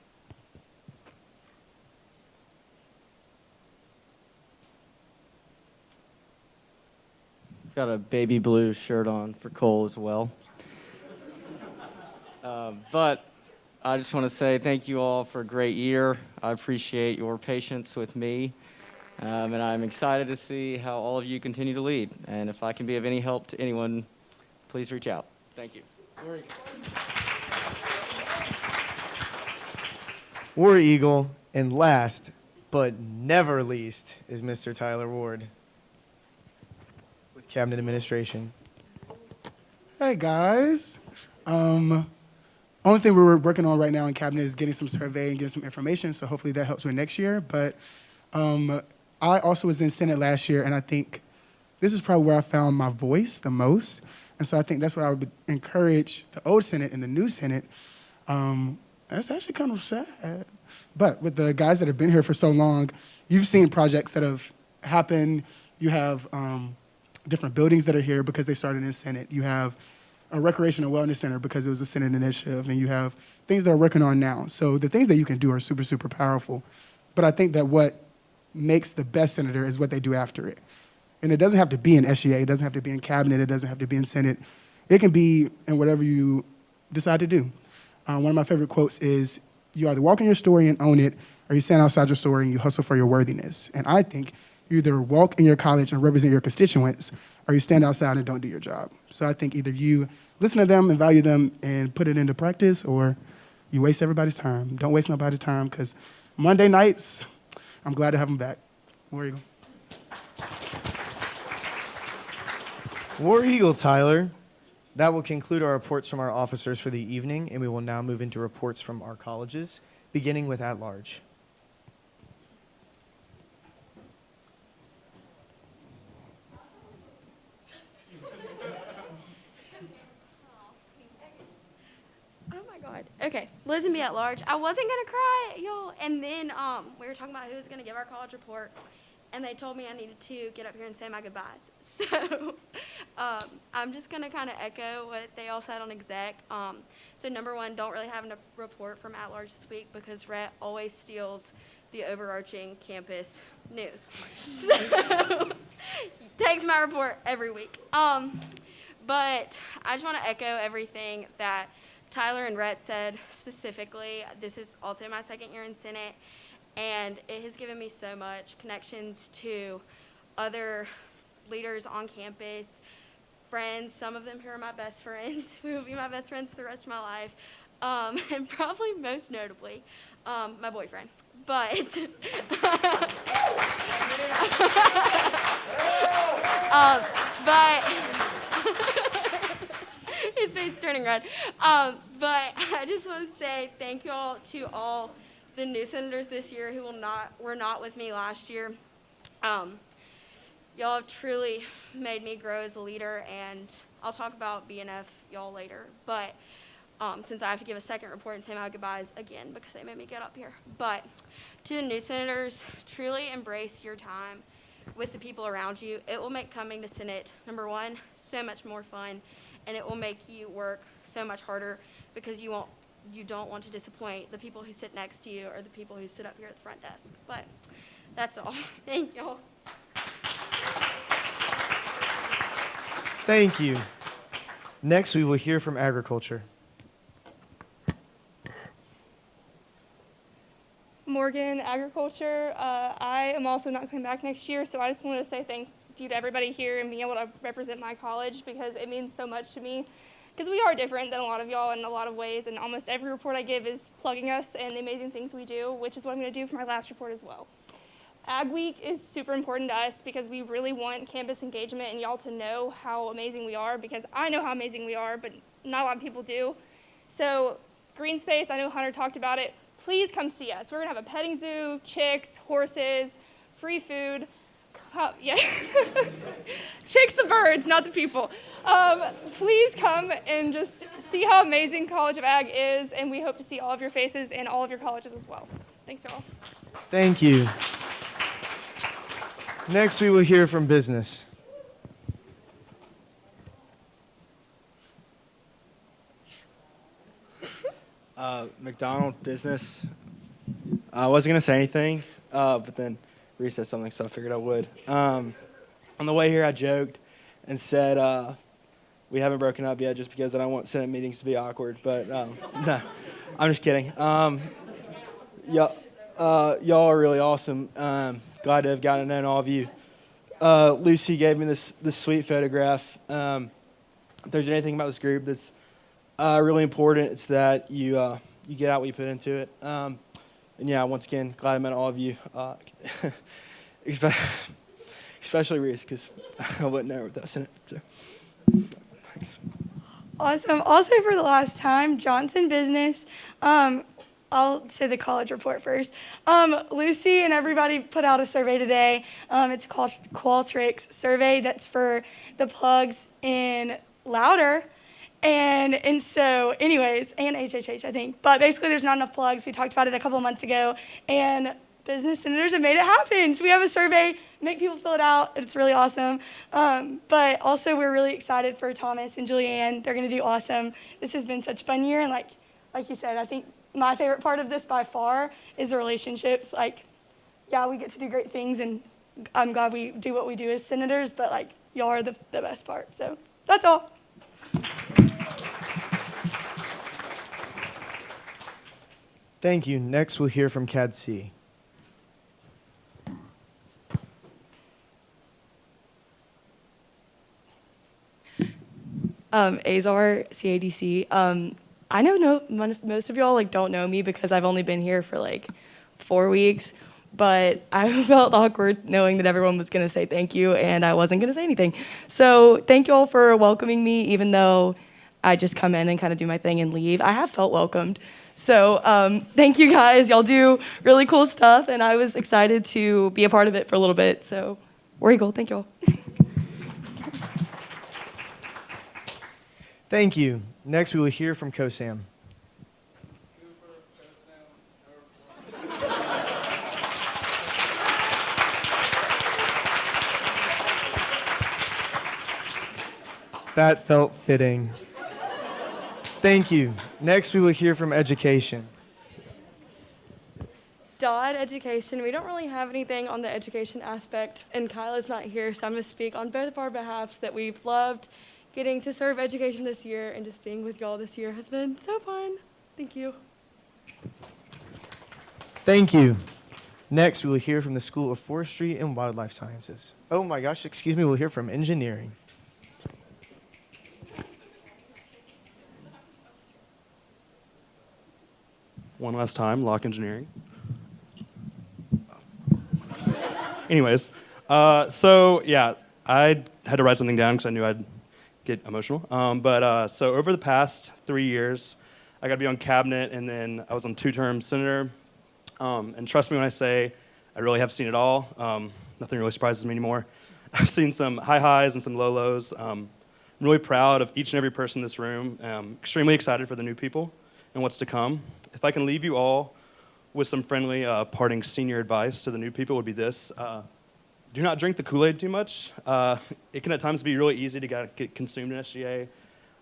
Got a baby blue shirt on for Cole as well. But I just want to say thank you all for a great year. I appreciate your patience with me. And I'm excited to see how all of you continue to lead. And if I can be of any help to anyone, please reach out. Thank you. War Eagle, and last but never least is Mr. Tyler Ward with Cabinet Administration. Hey guys. Only thing we're working on right now in Cabinet is getting some survey and getting some information, so hopefully that helps with next year. But I also was in Senate last year, and I think this is probably where I found my voice the most. And so I think that's what I would encourage the old Senate and the new Senate. That's actually kind of sad. But with the guys that have been here for so long, you've seen projects that have happened. You have different buildings that are here because they started in Senate. You have a recreational wellness center because it was a Senate initiative. And you have things that are working on now. So the things that you can do are super, super powerful. But I think that what makes the best senator is what they do after it. And it doesn't have to be in SGA. It doesn't have to be in Cabinet. It doesn't have to be in Senate. It can be in whatever you decide to do. One of my favorite quotes is, you either walk in your story and own it, or you stand outside your story and you hustle for your worthiness. And I think you either walk in your college and represent your constituents, or you stand outside and don't do your job. So I think either you listen to them and value them and put it into practice, or you waste everybody's time. Don't waste nobody's time, because Monday nights, I'm glad to have them back. War Eagle. War Eagle, Tyler. That will conclude our reports from our officers for the evening, and we will now move into reports from our colleges, beginning with at-large. Oh my God. Okay, Liz and me at large. I wasn't gonna cry, y'all. And then we were talking about who was gonna give our college report, and they told me I needed to get up here and say my goodbyes. So I'm just gonna kind of echo what they all said on exec. So number one, don't really have a report from at large this week because Rhett always steals the overarching campus news. So takes my report every week. But I just want to echo everything that Tyler and Rhett said specifically. This is also my second year in Senate, and it has given me so much connections to other leaders on campus, friends. Some of them here are my best friends, who will be my best friends for the rest of my life, and probably most notably, my boyfriend. But his face is turning red. But I just want to say thank you all to all the new senators this year who were not with me last year. Y'all have truly made me grow as a leader, and I'll talk about BNF y'all later. But since I have to give a second report and say my goodbyes again because they made me get up here. But to the new senators, truly embrace your time with the people around you. It will make coming to Senate, number one, so much more fun, and it will make you work so much harder because you don't want to disappoint the people who sit next to you or the people who sit up here at the front desk. But that's all. Thank y'all. Thank you. Next, we will hear from agriculture. Morgan, agriculture. I am also not coming back next year, so I just wanted to say thank you to everybody here and being able to represent my college because it means so much to me. Because we are different than a lot of y'all in a lot of ways, and almost every report I give is plugging us and the amazing things we do, which is what I'm going to do for my last report as well. Ag Week is super important to us because we really want campus engagement and y'all to know how amazing we are, because I know how amazing we are, but not a lot of people do. So green space, I know Hunter talked about it. Please come see us. We're going to have a petting zoo, chicks, horses, free food. Yeah. Shakes the birds, not the people. Please come and just see how amazing College of Ag is, and we hope to see all of your faces in all of your colleges as well. Thanks, y'all. Thank you. Next, we will hear from business. McDonald business. I wasn't going to say anything, but then Reese said something, so I figured I would. On the way here, I joked and said we haven't broken up yet just because I don't want Senate meetings to be awkward. But no, I'm just kidding. Y'all are really awesome. Glad to have gotten to know all of you. Lucy gave me this sweet photograph. If there's anything about this group that's really important, it's that you get out what you put into it. And yeah, once again, glad I met all of you, especially Reese, because I wouldn't know without Senate. So, thanks. Awesome. Also, for the last time, Johnson Business. I'll say the college report first. Lucy and everybody put out a survey today. It's called Qualtrics survey. That's for the plugs in Louder. And so, anyways, and HHH, I think. But basically, there's not enough plugs. We talked about it a couple months ago. And business senators have made it happen. So we have a survey, make people fill it out. It's really awesome. But also, we're really excited for Thomas and Julianne. They're going to do awesome. This has been such a fun year. And like you said, I think my favorite part of this by far is the relationships. Like, yeah, we get to do great things. And I'm glad we do what we do as senators. But, like, y'all are the best part. So that's all. Thank you. Next, we'll hear from CADC. Azar, CADC. I know most of y'all like don't know me because I've only been here for like 4 weeks, but I felt awkward knowing that everyone was gonna say thank you and I wasn't gonna say anything. So thank you all for welcoming me, even though I just come in and kind of do my thing and leave. I have felt welcomed. So thank you guys. Y'all do really cool stuff, and I was excited to be a part of it for a little bit. So War Eagle, thank you all. Thank you. Next, we will hear from COSAM. That felt fitting. Thank you. Next, we will hear from education. Dodd Education. We don't really have anything on the education aspect, and Kyla's not here, so I'm going to speak on both of our behalves that we've loved getting to serve education this year, and just being with y'all this year has been so fun. Thank you. Thank you. Next, we will hear from the School of Forestry and Wildlife Sciences. Oh my gosh, excuse me, we'll hear from engineering. One last time, Lock Engineering. Anyways, so yeah, I had to write something down because I knew I'd get emotional. So over the past 3 years, I got to be on cabinet, and then I was on 2-term senator. And trust me when I say I really have seen it all. Nothing really surprises me anymore. I've seen some high highs and some low lows. I'm really proud of each and every person in this room. Extremely excited for the new people and what's to come. If I can leave you all with some friendly parting senior advice to the new people, would be this. Do not drink the Kool-Aid too much. It can at times be really easy to get consumed in SGA,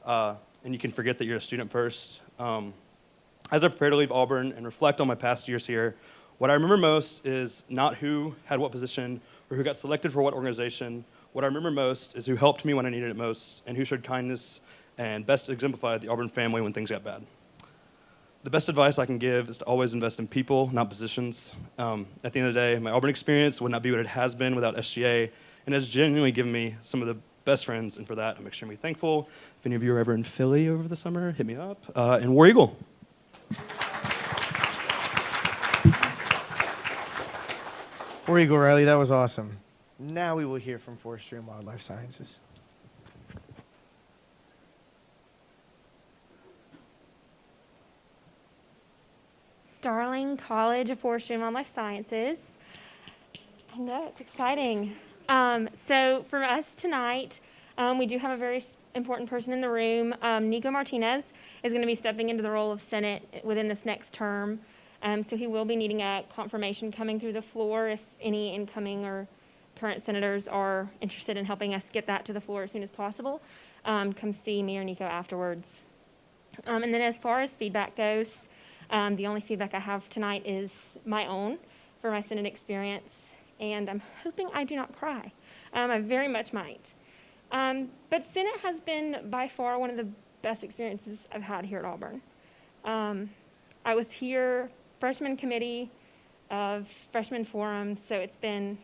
and you can forget that you're a student first. As I prepare to leave Auburn and reflect on my past years here, what I remember most is not who had what position or who got selected for what organization. What I remember most is who helped me when I needed it most and who showed kindness and best exemplified the Auburn family when things got bad. The best advice I can give is to always invest in people, not positions. At the end of the day, my Auburn experience would not be what it has been without SGA, and has genuinely given me some of the best friends, and for that, I'm extremely thankful. If any of you are ever in Philly over the summer, hit me up. And War Eagle. War Eagle, Riley, that was awesome. Now we will hear from Forestry and Wildlife Sciences. Starling College of Forestry and Wildlife Sciences. I know, it's exciting. So for us tonight, we do have a very important person in the room. Nico Martinez is going to be stepping into the role of Senate within this next term. So he will be needing a confirmation coming through the floor if any incoming or current senators are interested in helping us get that to the floor as soon as possible. Come see me or Nico afterwards. And then as far as feedback goes, the only feedback I have tonight is my own for my Senate experience, and I'm hoping I do not cry. I very much might. But Senate has been by far one of the best experiences I've had here at Auburn. I was here freshman committee of freshman forum, so it's been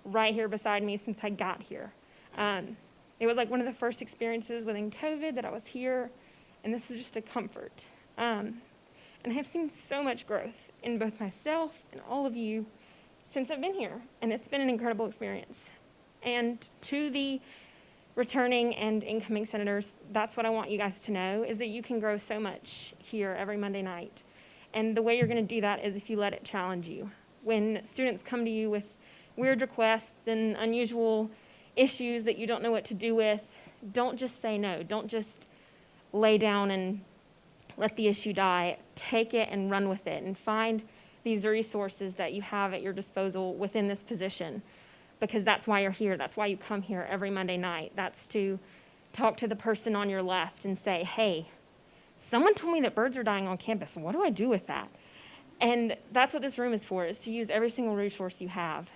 right here beside me since I got here. It was like one of the first experiences within COVID that I was here, and this is just a comfort. And I have seen so much growth in both myself and all of you since I've been here, and it's been an incredible experience. And to the returning and incoming senators, that's what I want you guys to know, is that you can grow so much here every Monday night. And the way you're going to do that is if you let it challenge you. When students come to you with weird requests and unusual issues that you don't know what to do with, don't just say no. Don't just lay down and let the issue die. Take it and run with it and find these resources that you have at your disposal within this position, because that's why you're here. That's why you come here every Monday night. That's to talk to the person on your left and say, hey, someone told me that birds are dying on campus. What do I do with that? And that's what this room is for, is to use every single resource you have.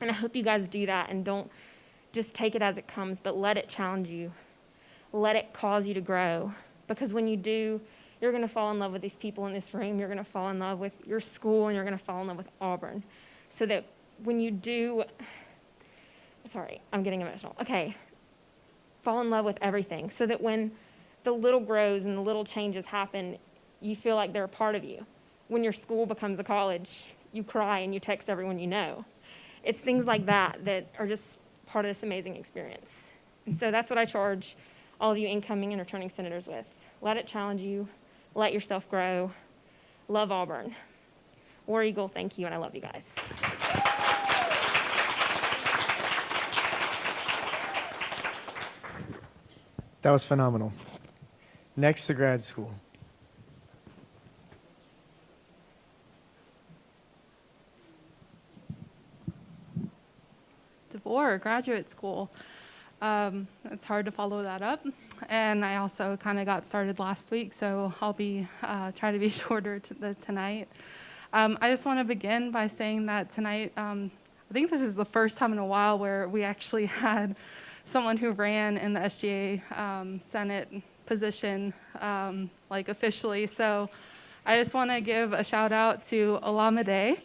And I hope you guys do that and don't just take it as it comes, but let it challenge you. Let it cause you to grow. Because when you do, you're going to fall in love with these people in this room. You're going to fall in love with your school, and you're going to fall in love with Auburn. So that when you do, sorry, I'm getting emotional. Okay, fall in love with everything. So that when the little grows and the little changes happen, you feel like they're a part of you. When your school becomes a college, you cry and you text everyone you know. It's things like that that are just part of this amazing experience. And so that's what I charge all of you incoming and returning senators with. Let it challenge you. Let yourself grow. Love Auburn. War Eagle, thank you, and I love you guys. That was phenomenal. Next to grad school. DeVore, graduate school. It's hard to follow that up. And I also kind of got started last week, so I'll be try to be shorter tonight. I just want to begin by saying that tonight, I think this is the first time in a while where we actually had someone who ran in the SGA Senate position, like officially. So I just want to give a shout out to Olamide,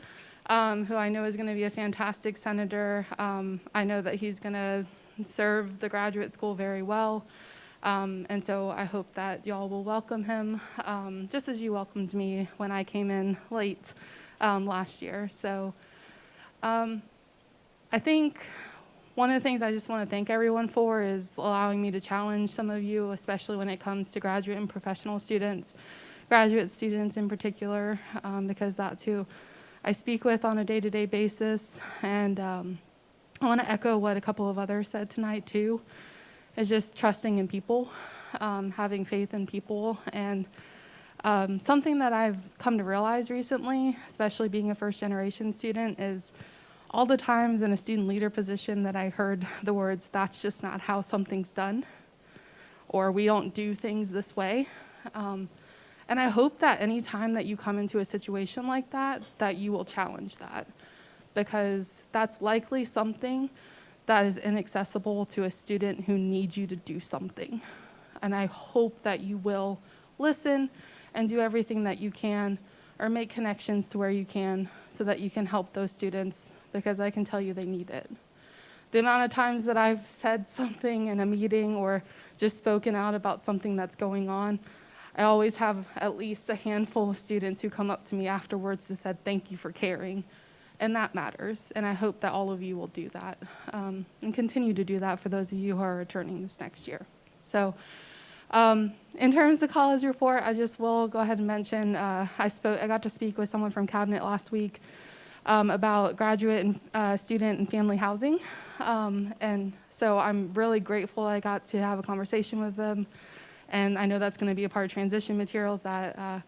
who I know is going to be a fantastic senator. I know that he's going to serve the graduate school very well. And so I hope that y'all will welcome him, just as you welcomed me when I came in late last year. So I think one of the things I just want to thank everyone for is allowing me to challenge some of you, especially when it comes to graduate and professional students, graduate students in particular, because that's who I speak with on a day-to-day basis. And I want to echo what a couple of others said tonight too, is just trusting in people, having faith in people. And something that I've come to realize recently, especially being a first-generation student, is all the times in a student leader position that I heard the words, that's just not how something's done, or we don't do things this way. And I hope that any time that you come into a situation like that, that you will challenge that, because that's likely something that is inaccessible to a student who needs you to do something. And I hope that you will listen and do everything that you can, or make connections to where you can, so that you can help those students, because I can tell you they need it. The amount of times that I've said something in a meeting or just spoken out about something that's going on, I always have at least a handful of students who come up to me afterwards and said, thank you for caring. And that matters. And I hope that all of you will do that, and continue to do that for those of you who are returning this next year. So in terms of college report, I just will go ahead and mention, I got to speak with someone from Cabinet last week. about graduate and student and family housing. And so I'm really grateful I got to have a conversation with them. And I know that's going to be a part of transition materials that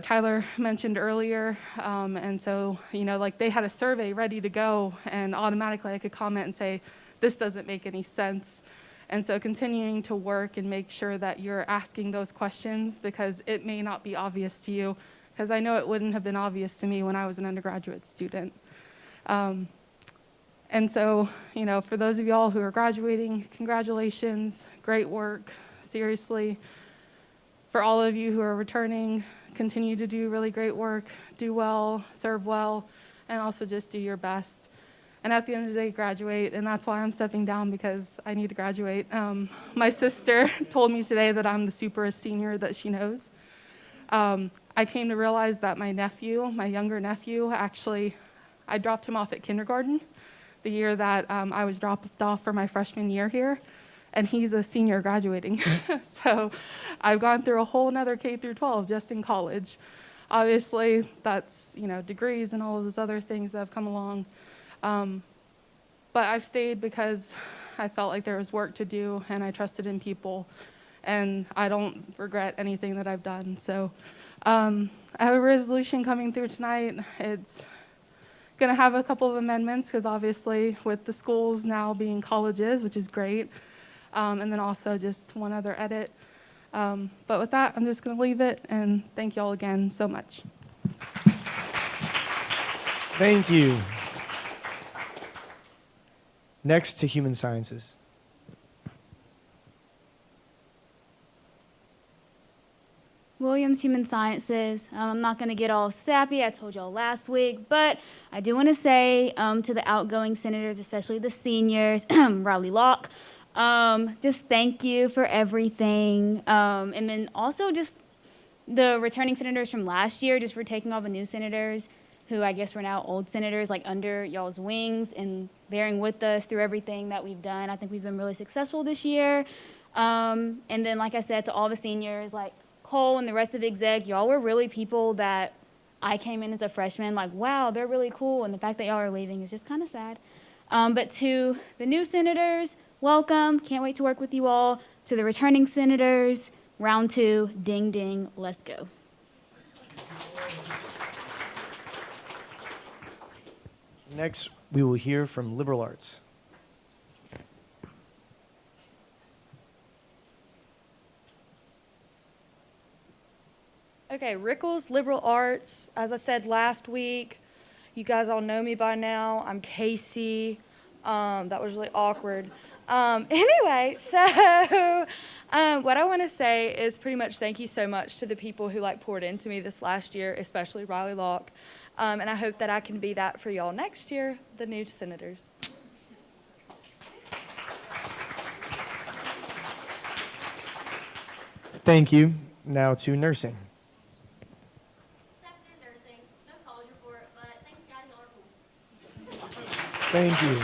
Tyler mentioned earlier. And so, you know, like they had a survey ready to go, and automatically I could comment and say, this doesn't make any sense. And so continuing to work and make sure that you're asking those questions, because it may not be obvious to you, because I know it wouldn't have been obvious to me when I was an undergraduate student. And so, you know, for those of y'all who are graduating, congratulations, great work, seriously. For all of you who are returning, continue to do really great work, do well, serve well, and also just do your best. And at the end of the day, graduate, and that's why I'm stepping down, because I need to graduate. My sister told me today that I'm the superest senior that she knows. I came to realize that my nephew, my younger nephew, actually, I dropped him off at kindergarten the year that I was dropped off for my freshman year here, and he's a senior graduating. So I've gone through a whole nother K through 12 just in college. Obviously, that's, you know, degrees and all of those other things that have come along. But I've stayed because I felt like there was work to do, and I trusted in people, and I don't regret anything that I've done. So I have a resolution coming through tonight. It's going to have a couple of amendments, because obviously with the schools now being colleges, which is great, and then also just one other edit. But with that, I'm just going to leave it, and thank you all again so much. Thank you. Next to human sciences. Williams Human Sciences. I'm not going to get all sappy. I told y'all last week, but I do want to say to the outgoing senators, especially the seniors, Riley Locke, just thank you for everything. And then also just the returning senators from last year, just for taking all the new senators who I guess were now old senators, like under y'all's wings and bearing with us through everything that we've done. I think we've been really successful this year. And then, like I said, to all the seniors, like Cole and the rest of exec, y'all were really people that I came in as a freshman, like, wow, they're really cool. And the fact that y'all are leaving is just kind of sad. But to the new senators, welcome. Can't wait to work with you all. To the returning senators, round 2, ding, ding, let's go. Next, we will hear from liberal arts. Okay, Rickles, liberal arts. As I said last week, you guys all know me by now. I'm Casey. That was really awkward. Anyway, so what I want to say is pretty much thank you so much to the people who poured into me this last year, especially Riley Locke. And I hope that I can be that for y'all next year, the new senators. Thank you. Now to nursing. Thank you.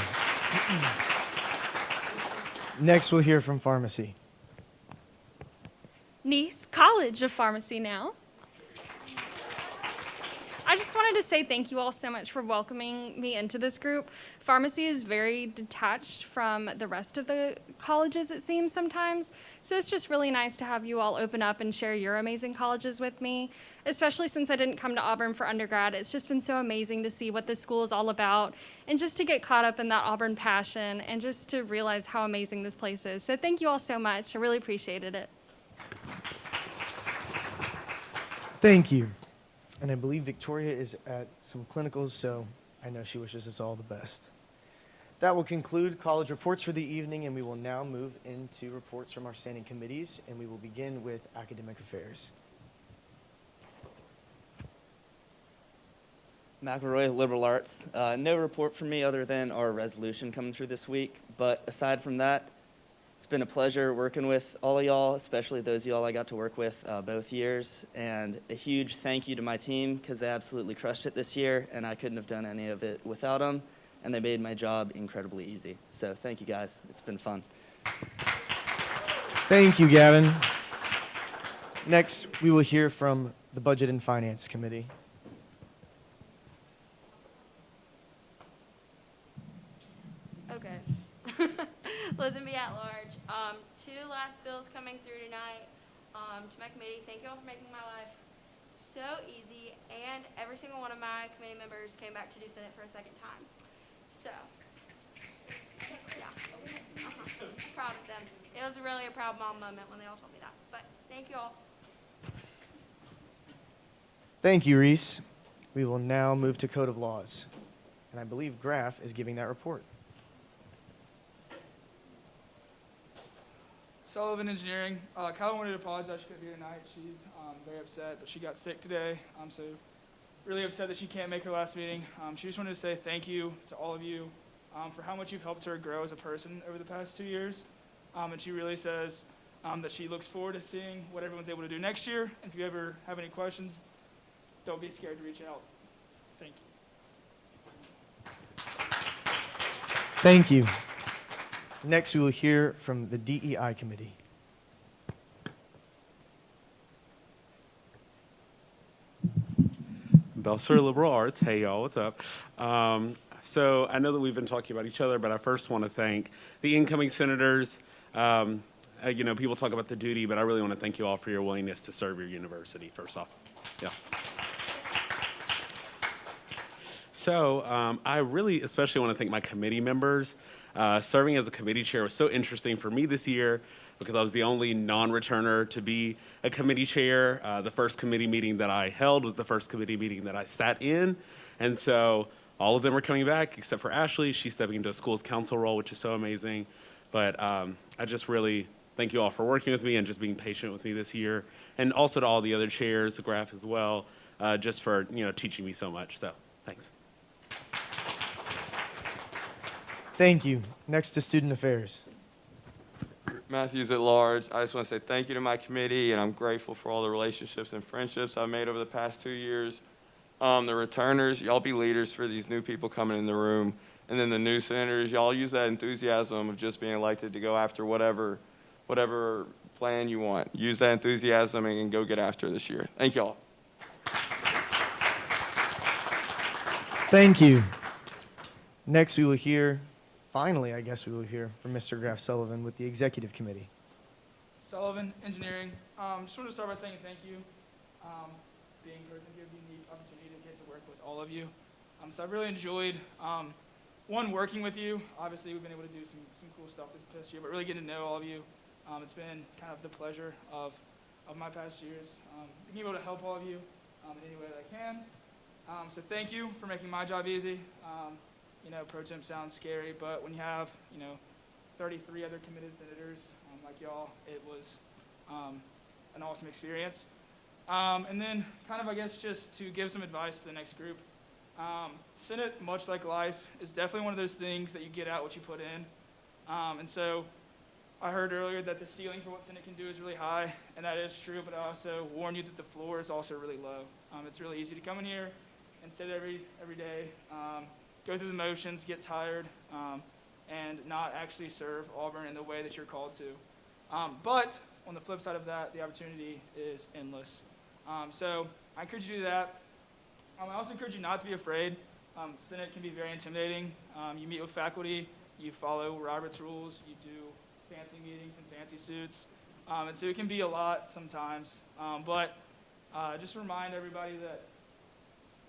Next, we'll hear from pharmacy. Nice College of Pharmacy now. I just wanted to say thank you all so much for welcoming me into this group. Pharmacy is very detached from the rest of the colleges, it seems sometimes. So it's just really nice to have you all open up and share your amazing colleges with me, especially since I didn't come to Auburn for undergrad. It's just been so amazing to see what this school is all about and just to get caught up in that Auburn passion and just to realize how amazing this place is. So thank you all so much. I really appreciated it. Thank you. And I believe Victoria is at some clinicals, so I know she wishes us all the best. That will conclude college reports for the evening, and we will now move into reports from our standing committees, and we will begin with academic affairs. McElroy, liberal arts. No report from me other than our resolution coming through this week, but aside from that, it's been a pleasure working with all of y'all, especially those of y'all I got to work with both years. And a huge thank you to my team, because they absolutely crushed it this year, and I couldn't have done any of it without them. And they made my job incredibly easy. So thank you, guys. It's been fun. Thank you, Gavin. Next, we will hear from the Budget and Finance Committee. the last bills coming through tonight. To my committee, thank you all for making my life so easy, and every single one of my committee members came back to do Senate for a second time. So, yeah, proud of them. It was really a proud mom moment when they all told me that, but thank you all. Thank you, Reese. We will now move to Code of Laws, and I believe Graf is giving that report. Sullivan Engineering. Kyla wanted to apologize. She couldn't be here tonight. She's very upset, but she got sick today. So really upset that she can't make her last meeting. She just wanted to say thank you to all of you for how much you've helped her grow as a person over the past 2 years. And she really says that she looks forward to seeing what everyone's able to do next year. And if you ever have any questions, don't be scared to reach out. Thank you. Thank you. Next, we will hear from the DEI Committee. Belser Liberal Arts. Hey, y'all, what's up? So I know that we've been talking about each other, but I first want to thank the incoming senators. You know, people talk about the duty, but I really want to thank you all for your willingness to serve your university, first off. Yeah. So I really especially want to thank my committee members. Serving as a committee chair was so interesting for me this year because I was the only non-returner to be a committee chair. The first committee meeting that I held was the first committee meeting that I sat in. And so all of them are coming back except for Ashley. She's stepping into a schools council role, which is so amazing. But I just really thank you all for working with me and just being patient with me this year. And also to all the other chairs, Graf as well, just for teaching me so much. So thanks. Thank you. Next to Student Affairs. Matthews at large. I just want to say thank you to my committee, and I'm grateful for all the relationships and friendships I've made over the past 2 years. The returners, y'all be leaders for these new people coming in the room. And then the new senators, y'all use that enthusiasm of just being elected to go after whatever plan you want. Use that enthusiasm and go get after this year. Thank y'all. Thank you. Next, we will hear, finally, I guess we will hear from Mr. Graf Sullivan with the Executive Committee. Sullivan Engineering. Just want to start by saying thank you. Being present here, being the opportunity to get to work with all of you. So I've really enjoyed, one, working with you. Obviously, we've been able to do some cool stuff this past year, but really getting to know all of you. It's been kind of the pleasure of my past years, being able to help all of you in any way that I can. So thank you for making my job easy. Pro temp sounds scary, but when you have, 33 other committed senators like y'all, it was an awesome experience. And then kind of, I guess, just to give some advice to the next group. Senate, much like life, is definitely one of those things that you get out what you put in. And so I heard earlier that the ceiling for what Senate can do is really high, and that is true, but I also warn you that the floor is also really low. It's really easy to come in here and sit every day, go through the motions, get tired, and not actually serve Auburn in the way that you're called to. But on the flip side of that, the opportunity is endless. So I encourage you to do that. I also encourage you not to be afraid. Senate can be very intimidating. You meet with faculty, you follow Robert's rules, you do fancy meetings in fancy suits. And so it can be a lot sometimes. But just remind everybody that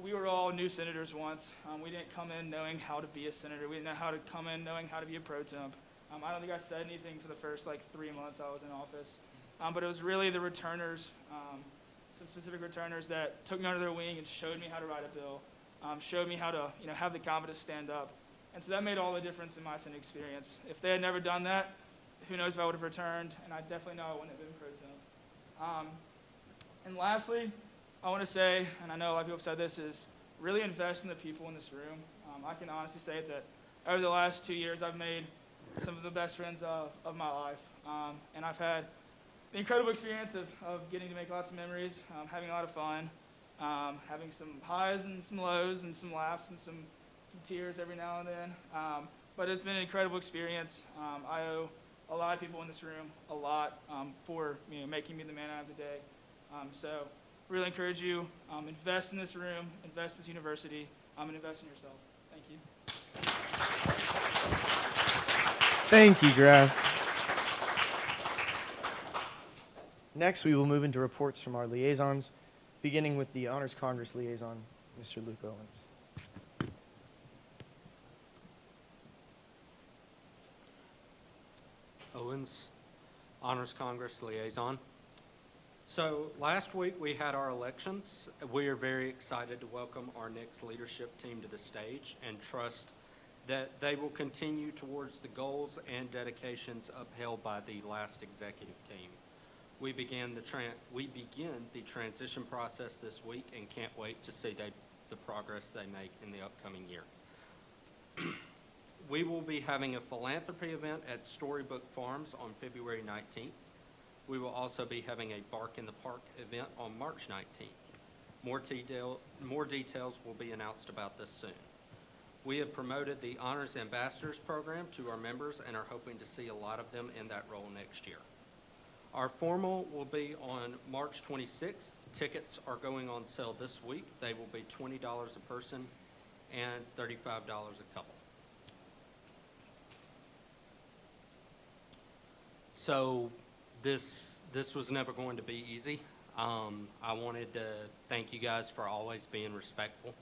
we were all new senators once. We didn't come in knowing how to be a senator. We didn't know how to come in knowing how to be a pro temp. I don't think I said anything for the first 3 months I was in office. But it was really the returners, some specific returners that took me under their wing and showed me how to write a bill, showed me how to have the confidence to stand up. And so that made all the difference in my Senate experience. If they had never done that, who knows if I would have returned, and I definitely know I wouldn't have been pro temp. And lastly, I want to say, and I know a lot of people have said this, is really invest in the people in this room. I can honestly say that over the last 2 years, I've made some of the best friends of my life. And I've had the incredible experience of getting to make lots of memories, having a lot of fun, having some highs and some lows and some laughs and some tears every now and then. But it's been an incredible experience. I owe a lot of people in this room a lot for making me the man I am today. So really encourage you, invest in this room, invest in this university, and invest in yourself. Thank you. Thank you, Graf. Next, we will move into reports from our liaisons, beginning with the Honors Congress liaison, Mr. Luke Owens. Owens, Honors Congress liaison. So last week we had our elections. We are very excited to welcome our next leadership team to the stage and trust that they will continue towards the goals and dedications upheld by the last executive team. We begin the transition process this week and can't wait to see the progress they make in the upcoming year. We will be having a philanthropy event at Storybook Farms on February 19th. We will also be having a Bark in the Park event on March 19th. More details will be announced about this soon. We have promoted the Honors Ambassadors program to our members and are hoping to see a lot of them in that role next year. Our formal will be on March 26th. Tickets are going on sale this week. They will be $20 a person and $35 a couple. So this was never going to be easy. I wanted to thank you guys for always being respectful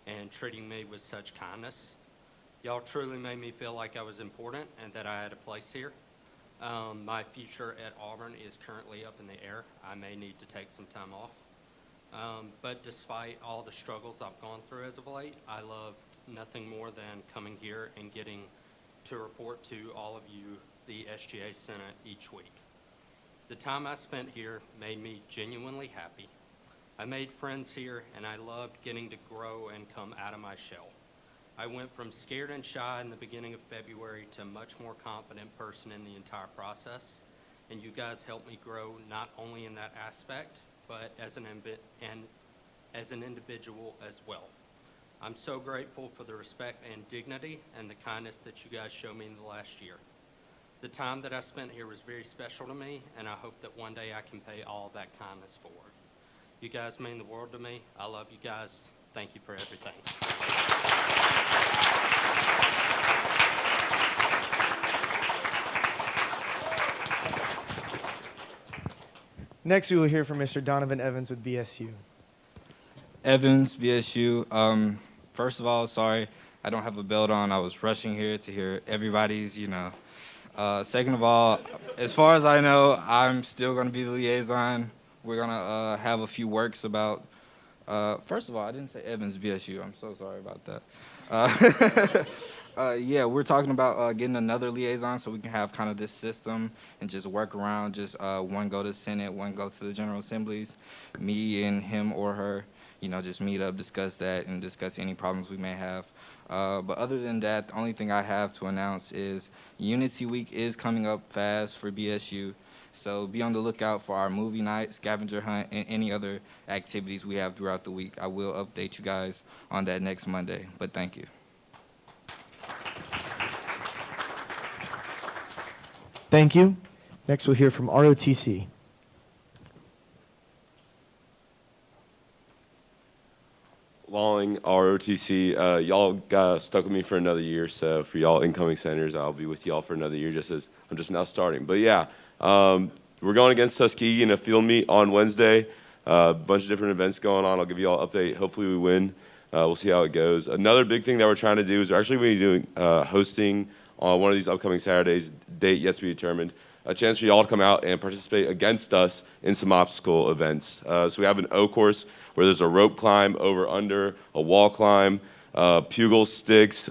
and treating me with such kindness. Y'all truly made me feel like I was important and that I had a place here. My future at Auburn is currently up in the air. I may need to take some time off. But despite all the struggles I've gone through as of late, I loved nothing more than coming here and getting to report to all of you, the SGA Senate, each week. The time I spent here made me genuinely happy. I made friends here, and I loved getting to grow and come out of my shell. I went from scared and shy in the beginning of February to a much more confident person in the entire process, and you guys helped me grow not only in that aspect, but as an individual as well. I'm so grateful for the respect and dignity and the kindness that you guys showed me in the last year. The time that I spent here was very special to me, and I hope that one day I can pay all of that kindness forward. You guys mean the world to me. I love you guys. Thank you for everything. Next, we will hear from Mr. Donovan Evans with BSU. Evans, BSU. First of all, sorry, I don't have a belt on. I was rushing here to hear everybody's, Second of all, as far as I know, I'm still going to be the liaison. We're going to have a few works about, first of all, I didn't say Evans, BSU. I'm so sorry about that. Yeah, we're talking about getting another liaison so we can have kind of this system and just work around, just one go to the Senate, one go to the General Assemblies, me and him or her, just meet up, discuss that, and discuss any problems we may have. But other than that, the only thing I have to announce is Unity Week is coming up fast for BSU. So be on the lookout for our movie night, scavenger hunt, and any other activities we have throughout the week. I will update you guys on that next Monday, but thank you. Thank you. Next, we'll hear from ROTC. Lawing, ROTC, y'all got stuck with me for another year, so for y'all incoming senators, I'll be with y'all for another year, just as I'm just now starting. But yeah, we're going against Tuskegee in a field meet on Wednesday. A bunch of different events going on. I'll give you all an update. Hopefully we win. We'll see how it goes. Another big thing that we're trying to do is we're actually going to be doing hosting on one of these upcoming Saturdays, date yet to be determined, a chance for y'all to come out and participate against us in some obstacle events. So we have an O course where there's a rope climb, over under, a wall climb, pugil sticks,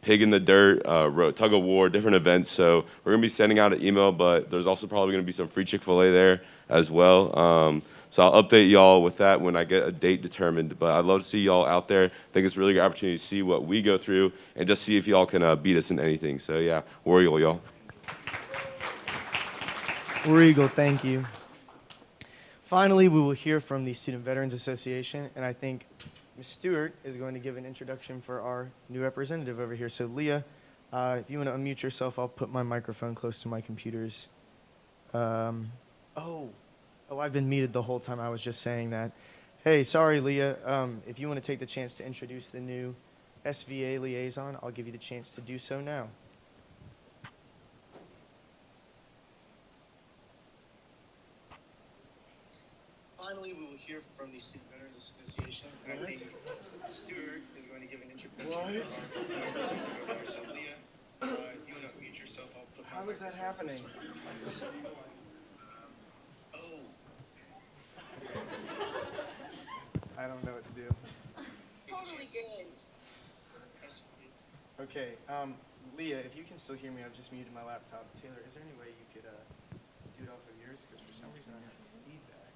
pig in the dirt, tug of war, different events. So we're going to be sending out an email, but there's also probably going to be some free Chick-fil-A there as well. So I'll update y'all with that when I get a date determined. But I'd love to see y'all out there. I think it's a really good opportunity to see what we go through and just see if y'all can beat us in anything. So yeah, War Eagle, y'all. War Eagle, thank you. Finally, we will hear from the Student Veterans Association, and I think Ms. Stewart is going to give an introduction for our new representative over here. So Leah, if you want to unmute yourself, I'll put my microphone close to my computers. Oh, I've been muted the whole time I was just saying that. Hey, sorry, Leah. If you want to take the chance to introduce the new SVA liaison, I'll give you the chance to do so now. here from the Student Veterans Association. I think Stuart is going to give an introduction to our members of the board. So Leah, you want to mute yourself? I'll put my How is that happening? Oh. I don't know what to do. Totally good. Okay, Leah, if you can still hear me, I've just muted my laptop. Taylor, is there any way you could do it off of yours? Because for some reason I have feedback.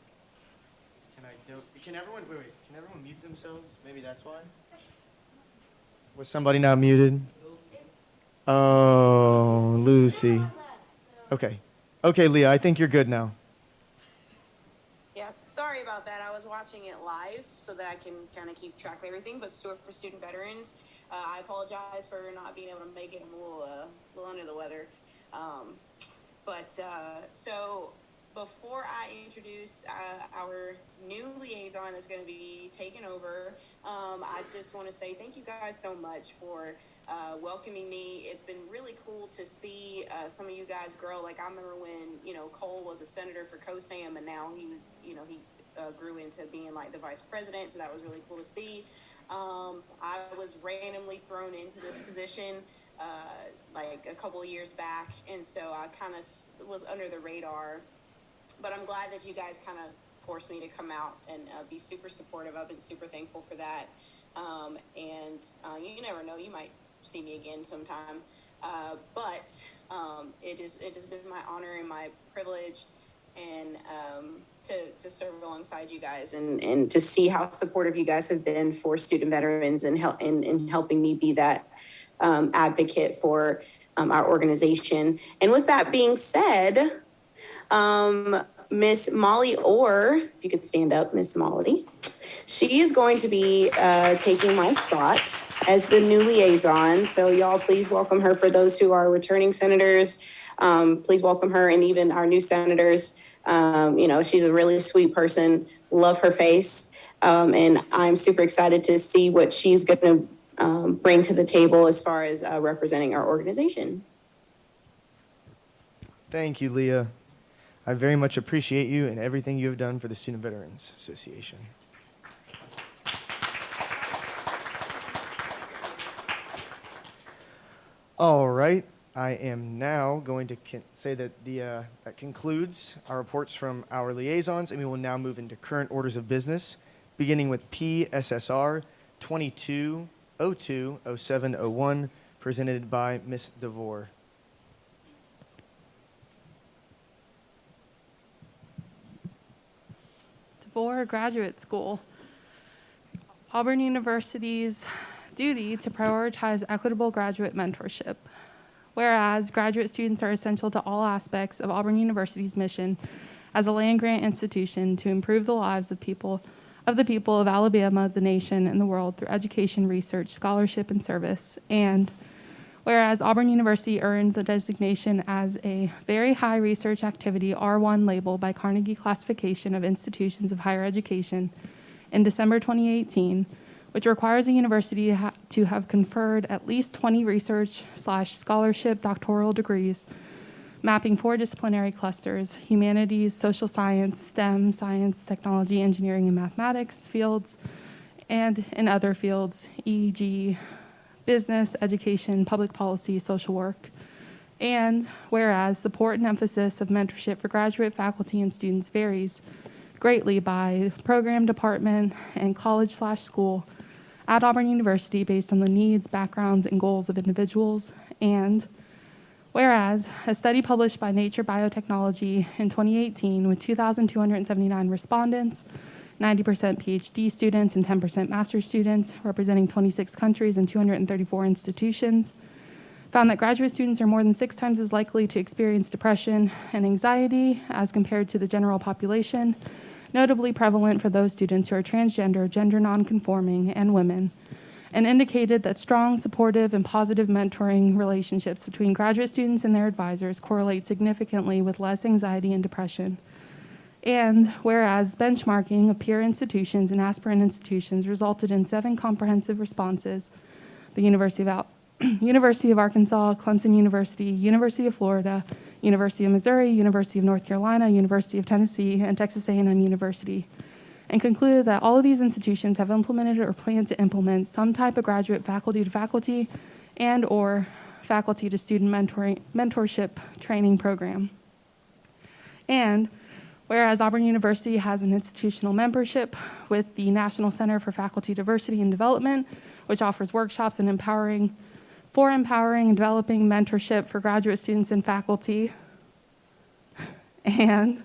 Can everyone, wait, can everyone mute themselves? Maybe that's why? Was somebody not muted? Oh, Lucy. Okay. Okay, Leah, I think you're good now. Yes, sorry about that. I was watching it live so that I can kind of keep track of everything. But Stuart for Student Veterans, I apologize for not being able to make it. I'm a little under the weather. So before I introduce our new liaison that's going to be taking over, I just want to say thank you guys so much for welcoming me. It's been really cool to see some of you guys grow. Like I remember when, Cole was a senator for COSAM, and now he was, he grew into being like the vice president. So that was really cool to see. I was randomly thrown into this position like a couple of years back. And so I kind of was under the radar, but I'm glad that you guys kind of forced me to come out and be super supportive. I've been super thankful for that. You never know, you might see me again sometime. But it has been my honor and my privilege and to serve alongside you guys and to see how supportive you guys have been for student veterans and helping me be that advocate for our organization. And with that being said, Miss Molly Orr, if you could stand up, Miss Molly, she is going to be taking my spot as the new liaison. So y'all please welcome her. For those who are returning senators, please welcome her, and even our new senators. She's a really sweet person, love her face. And I'm super excited to see what she's going to bring to the table as far as representing our organization. Thank you, Leah. I very much appreciate you and everything you have done for the Student Veterans Association. All right, I am now going to say that that concludes our reports from our liaisons, and we will now move into current orders of business, beginning with PSSR 22020701, presented by Ms. DeVore. DeVore Graduate School. Auburn University's duty to prioritize equitable graduate mentorship. Whereas graduate students are essential to all aspects of Auburn University's mission as a land-grant institution to improve the lives of the people of Alabama, the nation, and the world through education, research, scholarship, and service. And whereas Auburn University earned the designation as a very high research activity R1 label by Carnegie Classification of Institutions of Higher Education in December 2018, which requires a university to have conferred at least 20 research/scholarship doctoral degrees, mapping 4 disciplinary clusters: humanities, social science, STEM, science, technology, engineering, and mathematics fields, and in other fields, e.g., business, education, public policy, social work. And whereas support and emphasis of mentorship for graduate faculty and students varies greatly by program, department, and college/school at Auburn University based on the needs, backgrounds, and goals of individuals. And whereas a study published by Nature Biotechnology in 2018 with 2,279 respondents, 90% PhD students and 10% master's students, representing 26 countries and 234 institutions, found that graduate students are more than 6 times as likely to experience depression and anxiety as compared to the general population, notably prevalent for those students who are transgender, gender nonconforming, and women, and indicated that strong, supportive, and positive mentoring relationships between graduate students and their advisors correlate significantly with less anxiety and depression. And whereas benchmarking of peer institutions and aspirant institutions resulted in 7 comprehensive responses, the University of Arkansas, Clemson University, University of Florida, University of Missouri, University of North Carolina, University of Tennessee, and Texas A&M University, and concluded that all of these institutions have implemented or plan to implement some type of graduate faculty to faculty and or faculty to student mentorship training program. And whereas Auburn University has an institutional membership with the National Center for Faculty Diversity and Development, which offers workshops and empowering and developing mentorship for graduate students and faculty. And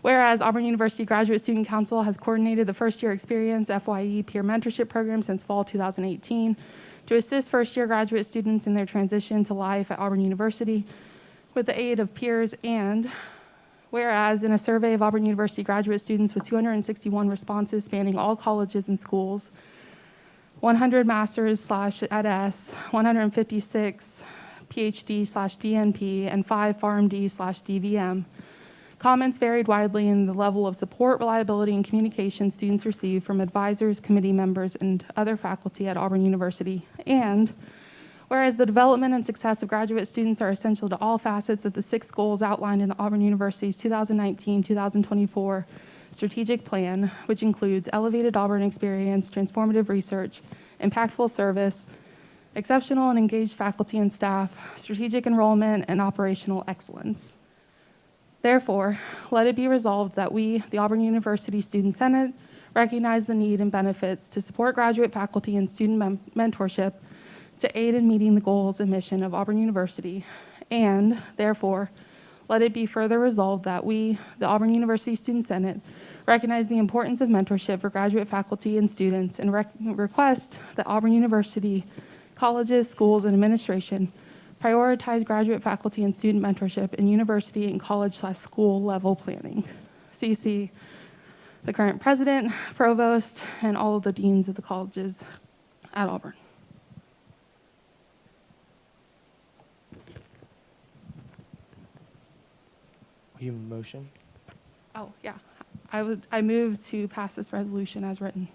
whereas Auburn University Graduate Student Council has coordinated the First Year Experience FYE Peer Mentorship Program since fall 2018 to assist first-year graduate students in their transition to life at Auburn University with the aid of peers. And whereas in a survey of Auburn University graduate students with 261 responses spanning all colleges and schools, 100 masters/ed.s, 156 PhD/DNP, and 5 PharmD/DVM. Comments varied widely in the level of support, reliability, and communication students receive from advisors, committee members, and other faculty at Auburn University. And whereas the development and success of graduate students are essential to all facets of the 6 goals outlined in the Auburn University's 2019-2024 strategic plan, which includes elevated Auburn experience, transformative research, impactful service, exceptional and engaged faculty and staff, strategic enrollment, and operational excellence. Therefore, let it be resolved that we, the Auburn University Student Senate, recognize the need and benefits to support graduate faculty and student mentorship to aid in meeting the goals and mission of Auburn University. And therefore, let it be further resolved that we, the Auburn University Student Senate, recognize the importance of mentorship for graduate faculty and students and request that Auburn University, colleges, schools, and administration prioritize graduate faculty and student mentorship in university and college/school level planning. CC, the current president, provost, and all of the deans of the colleges at Auburn. You motion? Oh, yeah. I move to pass this resolution as written.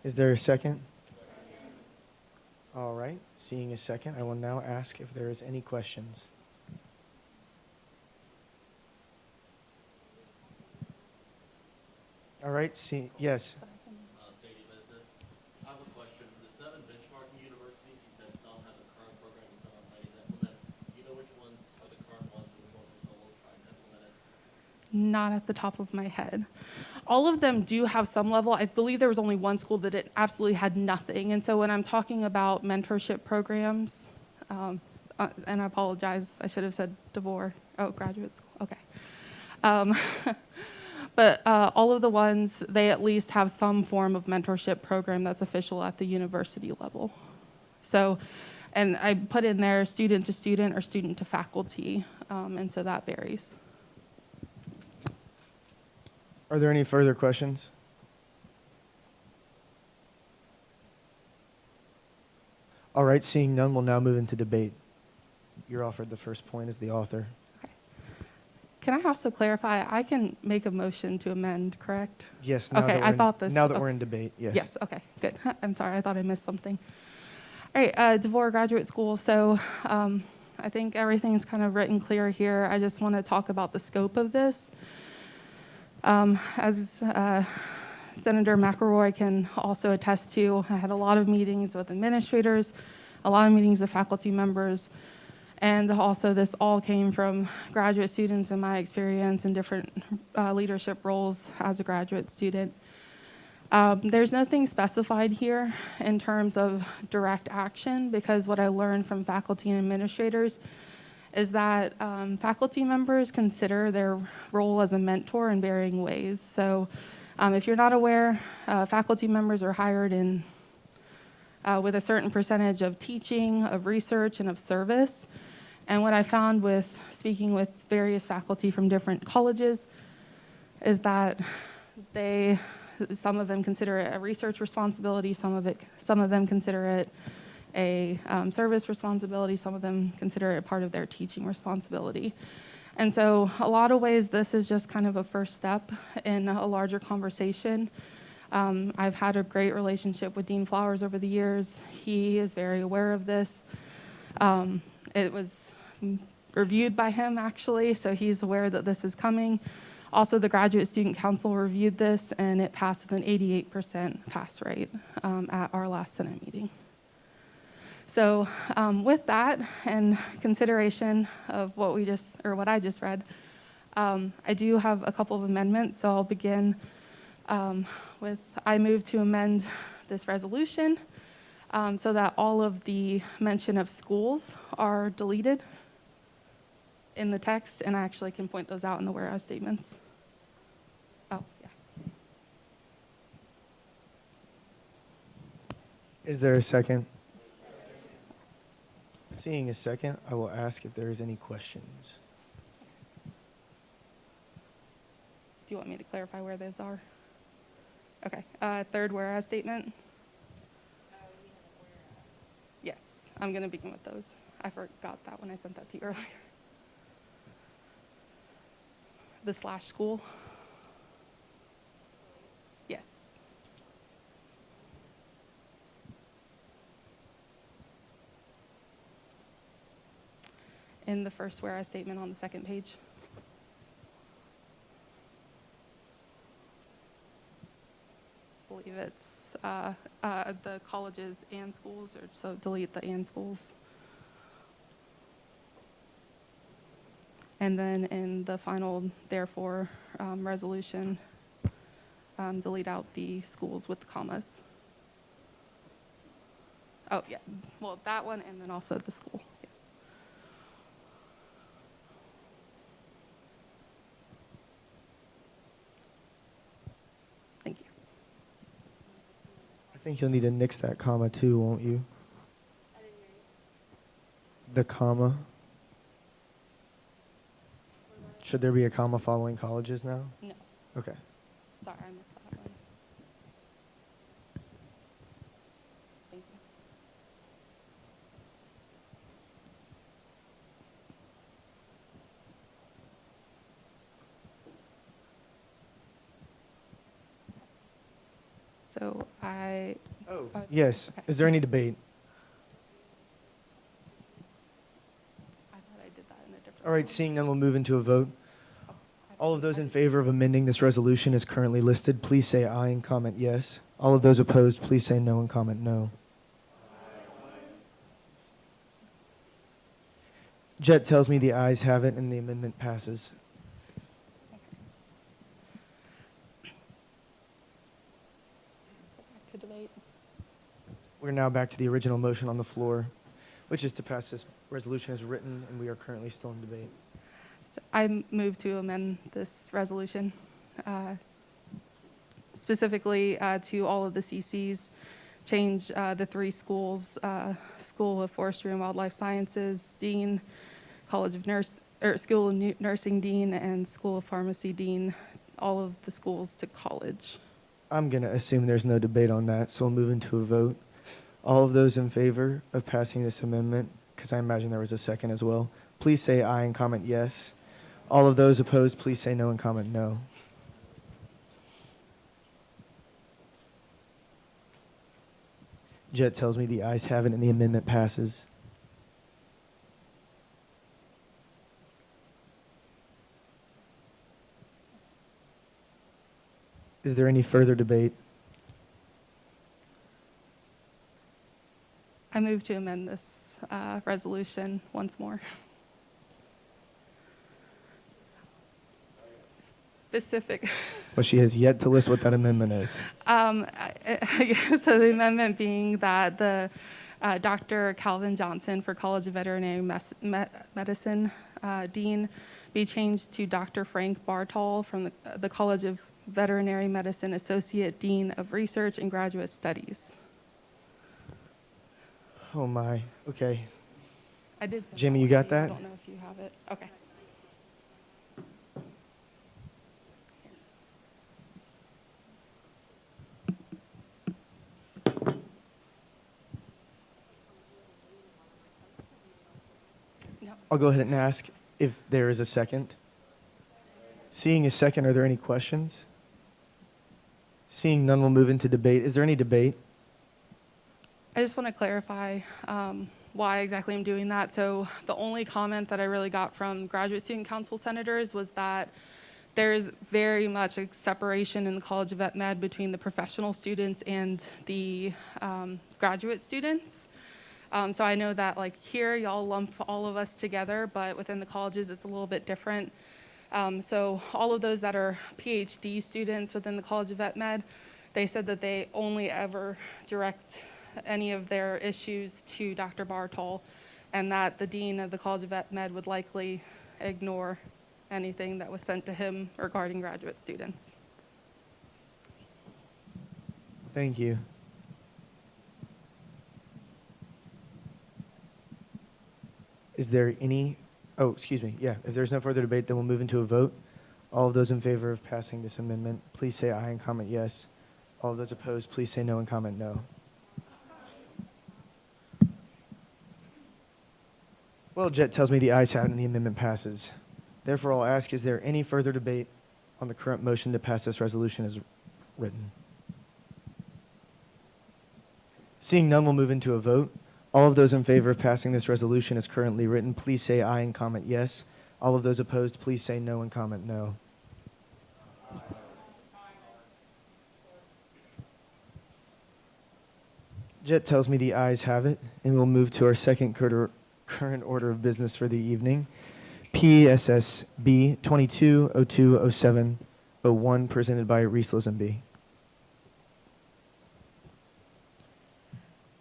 Is there a second? All right, seeing a second, I will now ask if there is any questions. All right, yes. Sadie Business. I have a question. For the 7 benchmarking universities, you said some have a current program and some are planning to implement. Do you know which ones are the current ones and which ones are still trying to implement it? Not at the top of my head. All of them do have some level. I believe there was only one school that it absolutely had nothing. And so when I'm talking about mentorship programs, and I apologize, I should have said DeVore. Oh, graduate school, okay. But all of the ones, they at least have some form of mentorship program that's official at the university level. So, and I put in there student to student or student to faculty, and so that varies. Are there any further questions? All right, seeing none, we'll now move into debate. You're offered the first point as the author. Okay. Can I also clarify, I can make a motion to amend, correct? Yes, now okay, that, I thought this, now that we're in debate, yes. Yes, okay, good. I'm sorry, I thought I missed something. All right, DeVore Graduate School. So I think everything's kind of written clear here. I just want to talk about the scope of this. As Senator McElroy can also attest to, I had a lot of meetings with administrators, a lot of meetings with faculty members, and also this all came from graduate students in my experience in different leadership roles as a graduate student. There's nothing specified here in terms of direct action, because what I learned from faculty and administrators is that faculty members consider their role as a mentor in varying ways. So if you're not aware, faculty members are hired in with a certain percentage of teaching, of research, and of service. And what I found with speaking with various faculty from different colleges is that some of them consider it a research responsibility, some of them consider it a service responsibility, some of them consider it part of their teaching responsibility. And so a lot of ways, this is just kind of a first step in a larger conversation. I've had a great relationship with Dean Flowers over the years. He is very aware of this. It was reviewed by him, actually, so he's aware that this is coming. Also, the Graduate Student Council reviewed this, and it passed with an 88% pass rate at our last Senate meeting. So with that and consideration of what I just read, I do have a couple of amendments. So I'll begin with, I move to amend this resolution so that all of the mention of schools are deleted in the text, and I actually can point those out in the whereas statements. Oh, yeah. Is there a second? Seeing a second, I will ask if there is any questions. Do you want me to clarify where those are? Okay. Third whereas statement. Yes, I'm going to begin with those. I forgot that when I sent that to you earlier. The / school. Yes. In the first whereas statement on the second page. I believe it's the colleges and schools, or so delete the and schools. And then in the final, therefore, resolution, delete out the schools with the commas. Oh, yeah. Well, that one, and then also the school. Yeah. Thank you. I think you'll need to nix that comma too, won't you? The comma. Should there be a comma following colleges now? No. Okay. Sorry, I missed that one. Thank you. So I... Oh, yes. Okay. Is there any debate? I thought I did that in a different... All right, seeing none, we'll move into a vote. All of those in favor of amending this resolution as currently listed, please say aye and comment yes. All of those opposed, please say no and comment no. Jet tells me the ayes have it and the amendment passes. So back to debate. We're now back to the original motion on the floor, which is to pass this resolution as written, and we are currently still in debate. So I move to amend this resolution, specifically to all of the CCs, change the 3 schools, School of Forestry and Wildlife Sciences Dean, College of School of Nursing Dean, and School of Pharmacy Dean, all of the schools to college. I'm going to assume there's no debate on that, so we'll move into a vote. All of those in favor of passing this amendment, because I imagine there was a second as well, please say aye and comment yes. All of those opposed, please say no and comment no. Jet tells me the ayes have it and the amendment passes. Is there any further debate? I move to amend this resolution once more. Specific. Well, she has yet to list what that amendment is. So the amendment being that the Dr. Calvin Johnson for College of Veterinary Medicine Dean be changed to Dr. Frank Bartol from the College of Veterinary Medicine Associate Dean of Research and Graduate Studies. Oh my, okay. I did. Jimmy, you got that? I don't know if you have it. Okay. I'll go ahead and ask if there is a second. Seeing a second, are there any questions? Seeing none, we'll move into debate. Is there any debate? I just want to clarify why exactly I'm doing that. So the only comment that I really got from Graduate Student Council senators was that there's very much a separation in the College of Vet Med between the professional students and the graduate students. So I know that like here y'all lump all of us together, but within the colleges it's a little bit different. So all of those that are PhD students within the College of Vet Med, they said that they only ever direct any of their issues to Dr. Bartol, and that the dean of the College of Vet Med would likely ignore anything that was sent to him regarding graduate students. Thank you. Is there any, oh, excuse me, yeah, if there's no further debate, then we'll move into a vote. All of those in favor of passing this amendment, please say aye and comment yes. All of those opposed, please say no and comment no. Well, Jet tells me the ayes have it and the amendment passes. Therefore, I'll ask, is there any further debate on the current motion to pass this resolution as written? Seeing none, we'll move into a vote. All of those in favor of passing this resolution as currently written, please say aye and comment yes. All of those opposed, please say no and comment no. Jet tells me the ayes have it, and we'll move to our second current order of business for the evening. PSSB 22020701, presented by Reese Lisenby.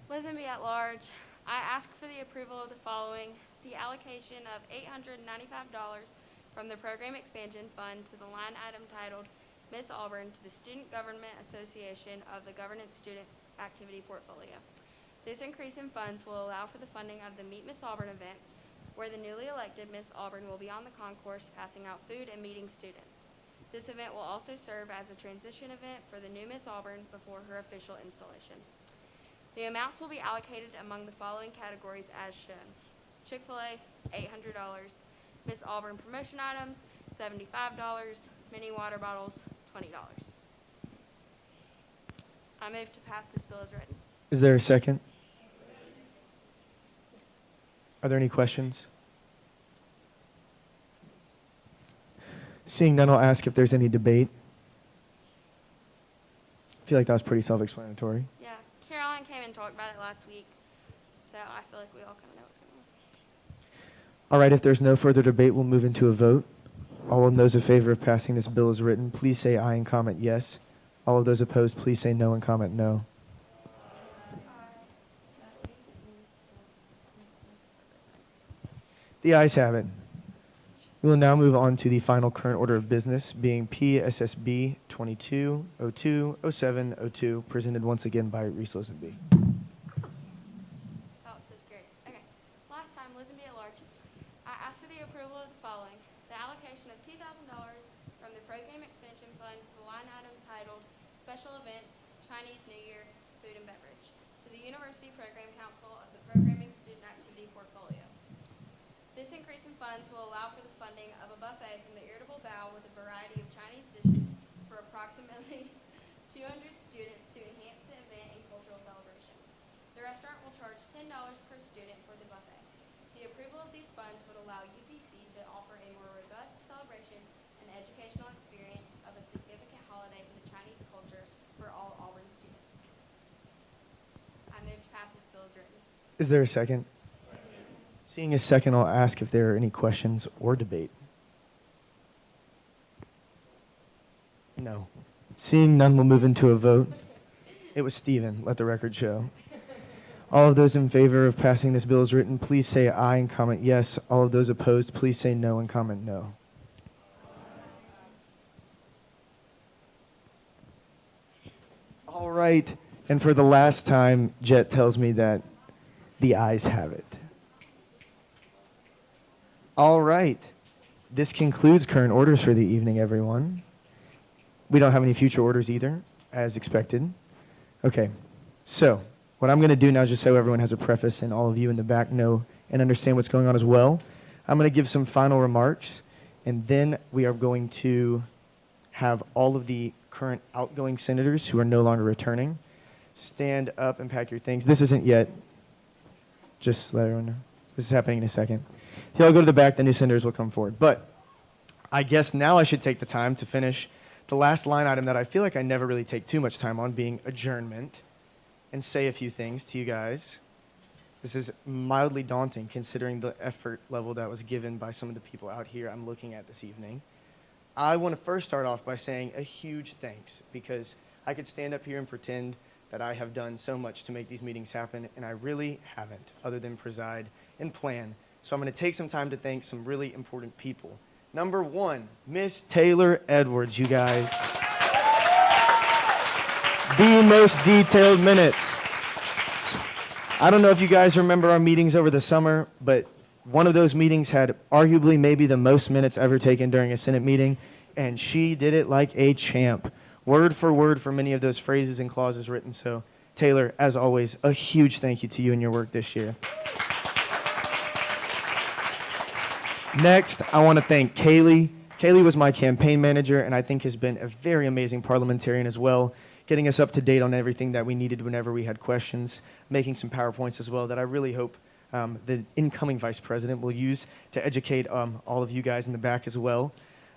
Lisenby at large, I ask for the approval of the following: the allocation of $895 from the Program Expansion Fund to the line item titled Miss Auburn to the Student Government Association of the Governance Student Activity Portfolio. This increase in funds will allow for the funding of the Meet Miss Auburn event, where the newly elected Miss Auburn will be on the concourse passing out food and meeting students. This event will also serve as a transition event for the new Miss Auburn before her official installation. The amounts will be allocated among the following categories as shown: Chick-fil-A, $800, Miss Auburn promotion items, $75, mini water bottles, $20. I move to pass this bill as written. Is there a second? Are there any questions? Seeing none, I'll ask if there's any debate. I feel like that was pretty self-explanatory. Yeah, Caroline came and talked about it last week, so I feel like we all kind of know what's going on. All right, if there's no further debate, we'll move into a vote. All of those in favor of passing this bill as written, please say aye and comment yes. All of those opposed, please say no and comment no. The ayes have it. We will now move on to the final current order of business, being PSSB 22020702, presented once again by Reese Lisenby. Oh, so scary. Okay. Last time, Lisenby at large, I asked for the approval of the following: the allocation of $2,000 from the Program Expansion Fund to the line item titled Special Events, Chinese New Year, Food and Beverage, to the University Program Council of the Programming Student Activity Portfolio. This increase in funds will allow for the funding of a buffet from the Irritable Bow with a variety of Chinese dishes for approximately 200 students to enhance the event and cultural celebration. The restaurant will charge $10 per student for the buffet. The approval of these funds would allow UPC to offer a more robust celebration and educational experience of a significant holiday in the Chinese culture for all Auburn students. I move to pass this bill as written. Is there a second? Seeing a second, I'll ask if there are any questions or debate. No. Seeing none, we'll move into a vote. It was Stephen, let the record show. All of those in favor of passing this bill as written, please say aye and comment yes. All of those opposed, please say no and comment no. All right. And for the last time, Jet tells me that the ayes have it. All right. This concludes current orders for the evening, everyone. We don't have any future orders either, as expected. Okay. So what I'm going to do now, just so everyone has a preface and all of you in the back know and understand what's going on as well, I'm going to give some final remarks, and then we are going to have all of the current outgoing senators who are no longer returning stand up and pack your things. This isn't yet. Just let everyone know. This is happening in a second. If y'all go to the back, the new senators will come forward. But I guess now I should take the time to finish the last line item that I feel like I never really take too much time on, being adjournment, and say a few things to you guys. This is mildly daunting considering the effort level that was given by some of the people out here I'm looking at this evening. I want to first start off by saying a huge thanks, because I could stand up here and pretend that I have done so much to make these meetings happen, and I really haven't, other than preside and plan. So I'm going to take some time to thank some really important people. Number one, Miss Taylor Edwards, you guys. The most detailed minutes. I don't know if you guys remember our meetings over the summer, but one of those meetings had arguably maybe the most minutes ever taken during a Senate meeting, and she did it like a champ, word for word for many of those phrases and clauses written. So, Taylor, as always, a huge thank you to you and your work this year. Next, I want to thank Kaylee. Kaylee was my campaign manager and I think has been a very amazing parliamentarian as well, getting us up to date on everything that we needed whenever we had questions, making some PowerPoints as well that I really hope the incoming vice president will use to educate all of you guys in the back as well.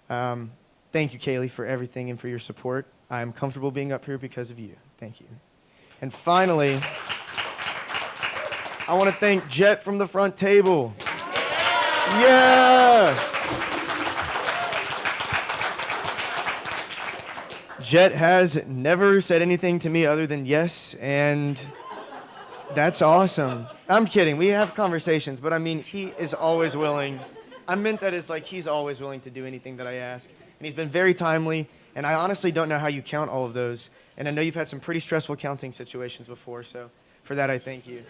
Thank you, Kaylee, for everything and for your support. I'm comfortable being up here because of you. Thank you. And finally, I want to thank Jet from the front table. Yeah! Jet has never said anything to me other than yes, and that's awesome. I'm kidding. We have conversations, but I mean, he is always willing. I meant that it's like he's always willing to do anything that I ask, and he's been very timely, and I honestly don't know how you count all of those, and I know you've had some pretty stressful counting situations before, so for that I thank you.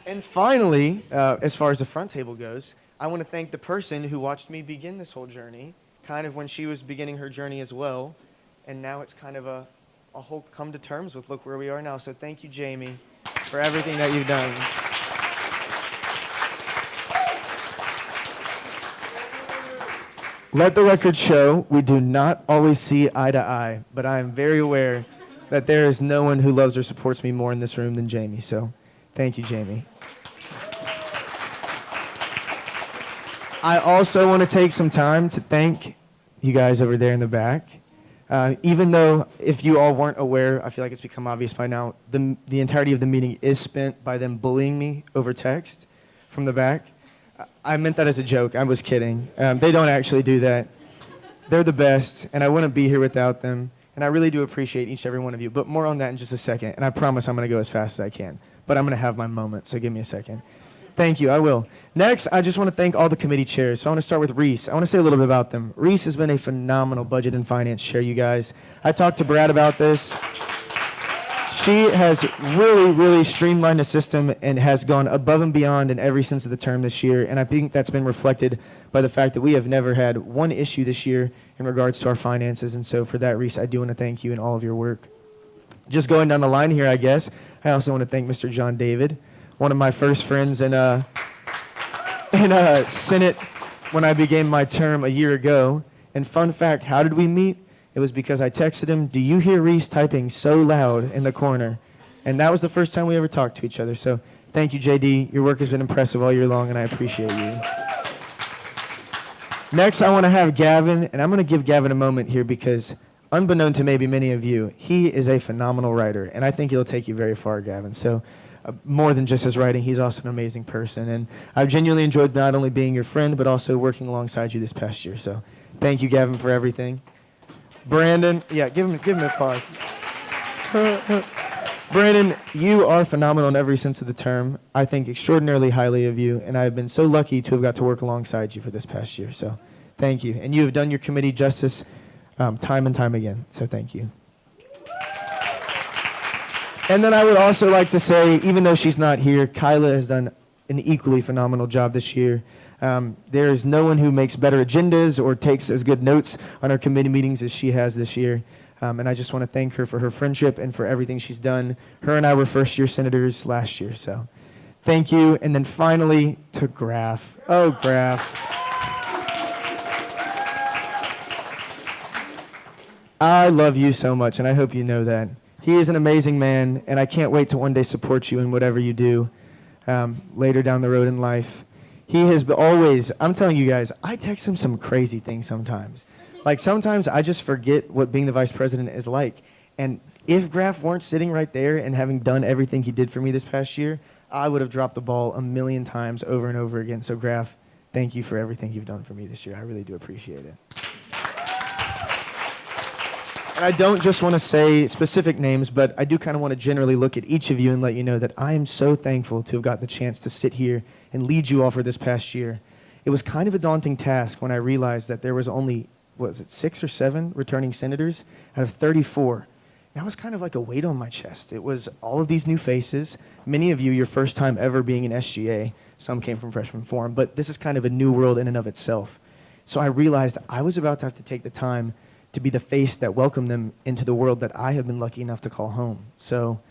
And finally, as far as the front table goes, I want to thank the person who watched me begin this whole journey, kind of when she was beginning her journey as well. And now it's kind of a whole come to terms with look where we are now. So thank you, Jamie, for everything that you've done. Let the record show we do not always see eye to eye, but I am very aware that there is no one who loves or supports me more in this room than Jamie. So thank you, Jamie. I also want to take some time to thank you guys over there in the back. Even though, if you all weren't aware, I feel like it's become obvious by now, the entirety of the meeting is spent by them bullying me over text from the back. I meant that as a joke. I was kidding. They don't actually do that. They're the best, and I wouldn't be here without them. And I really do appreciate each and every one of you. But more on that in just a second. And I promise I'm going to go as fast as I can. But I'm going to have my moment, so give me a second. Thank you, I will. Next, I just want to thank all the committee chairs. So I want to start with Reese. I want to say a little bit about them. Reese has been a phenomenal budget and finance chair, you guys. I talked to Brad about this. She has really streamlined the system and has gone above and beyond in every sense of the term this year. And I think that's been reflected by the fact that we have never had one issue this year in regards to our finances. And so for that, Reese, I do want to thank you and all of your work. Just going down the line here, I guess, I also want to thank Mr. John David, one of my first friends in Senate when I began my term a year ago. And fun fact, how did we meet? It was because I texted him, "Do you hear Reese typing so loud in the corner?" And that was the first time we ever talked to each other. So thank you, JD. Your work has been impressive all year long, and I appreciate you. Next, I want to have Gavin, and I'm going to give Gavin a moment here because, unbeknown to maybe many of you, he is a phenomenal writer, and I think it'll take you very far, Gavin. So more than just his writing, he's also an amazing person. And I've genuinely enjoyed not only being your friend, but also working alongside you this past year. So thank you, Gavin, for everything. Brandon, yeah, give him a pause. Brandon, you are phenomenal in every sense of the term. I think extraordinarily highly of you, and I've been so lucky to have got to work alongside you for this past year. So thank you. And you have done your committee justice time and time again. So thank you. And then I would also like to say, even though she's not here, Kyla has done an equally phenomenal job this year. There is no one who makes better agendas or takes as good notes on our committee meetings as she has this year. And I just want to thank her for her friendship and for everything she's done. Her and I were first-year senators last year, so thank you. And then finally to Graf. Oh, Graf. I love you so much, and I hope you know that. He is an amazing man, and I can't wait to one day support you in whatever you do later down the road in life. He has always, I'm telling you guys, I text him some crazy things sometimes. Like sometimes I just forget what being the vice president is like. And if Graf weren't sitting right there and having done everything he did for me this past year, I would have dropped the ball a million times over and over again. So Graf, thank you for everything you've done for me this year. I really do appreciate it. And I don't just want to say specific names, but I do kind of want to generally look at each of you and let you know that I am so thankful to have gotten the chance to sit here and lead you all for this past year. It was kind of a daunting task when I realized that there was only, what was it, 6 or 7 returning senators out of 34. That was kind of like a weight on my chest. It was all of these new faces, many of you, your first time ever being in SGA. Some came from freshman forum, but this is kind of a new world in and of itself. So I realized I was about to have to take the time to be the face that welcomed them into the world that I have been lucky enough to call home. So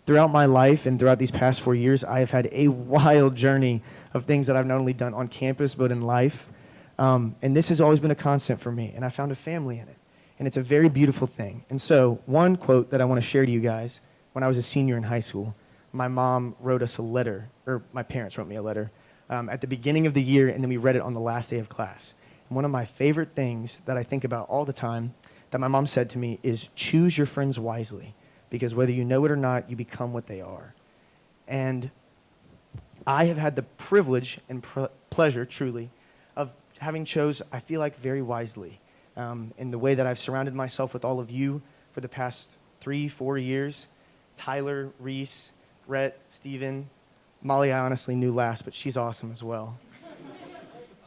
throughout my life and throughout these past 4 years, I have had a wild journey of things that I've not only done on campus, but in life. And this has always been a constant for me, and I found a family in it. And it's a very beautiful thing. And so one quote that I want to share to you guys, when I was a senior in high school, my mom wrote us a letter, or my parents wrote me a letter, at the beginning of the year, and then we read it on the last day of class. And one of my favorite things that I think about all the time that my mom said to me is, choose your friends wisely, because whether you know it or not, you become what they are. And I have had the privilege and pleasure, truly, of having chose, I feel like, very wisely. In the way that I've surrounded myself with all of you for the past 3-4 years. Tyler, Reese, Rhett, Steven, Molly I honestly knew last, but she's awesome as well.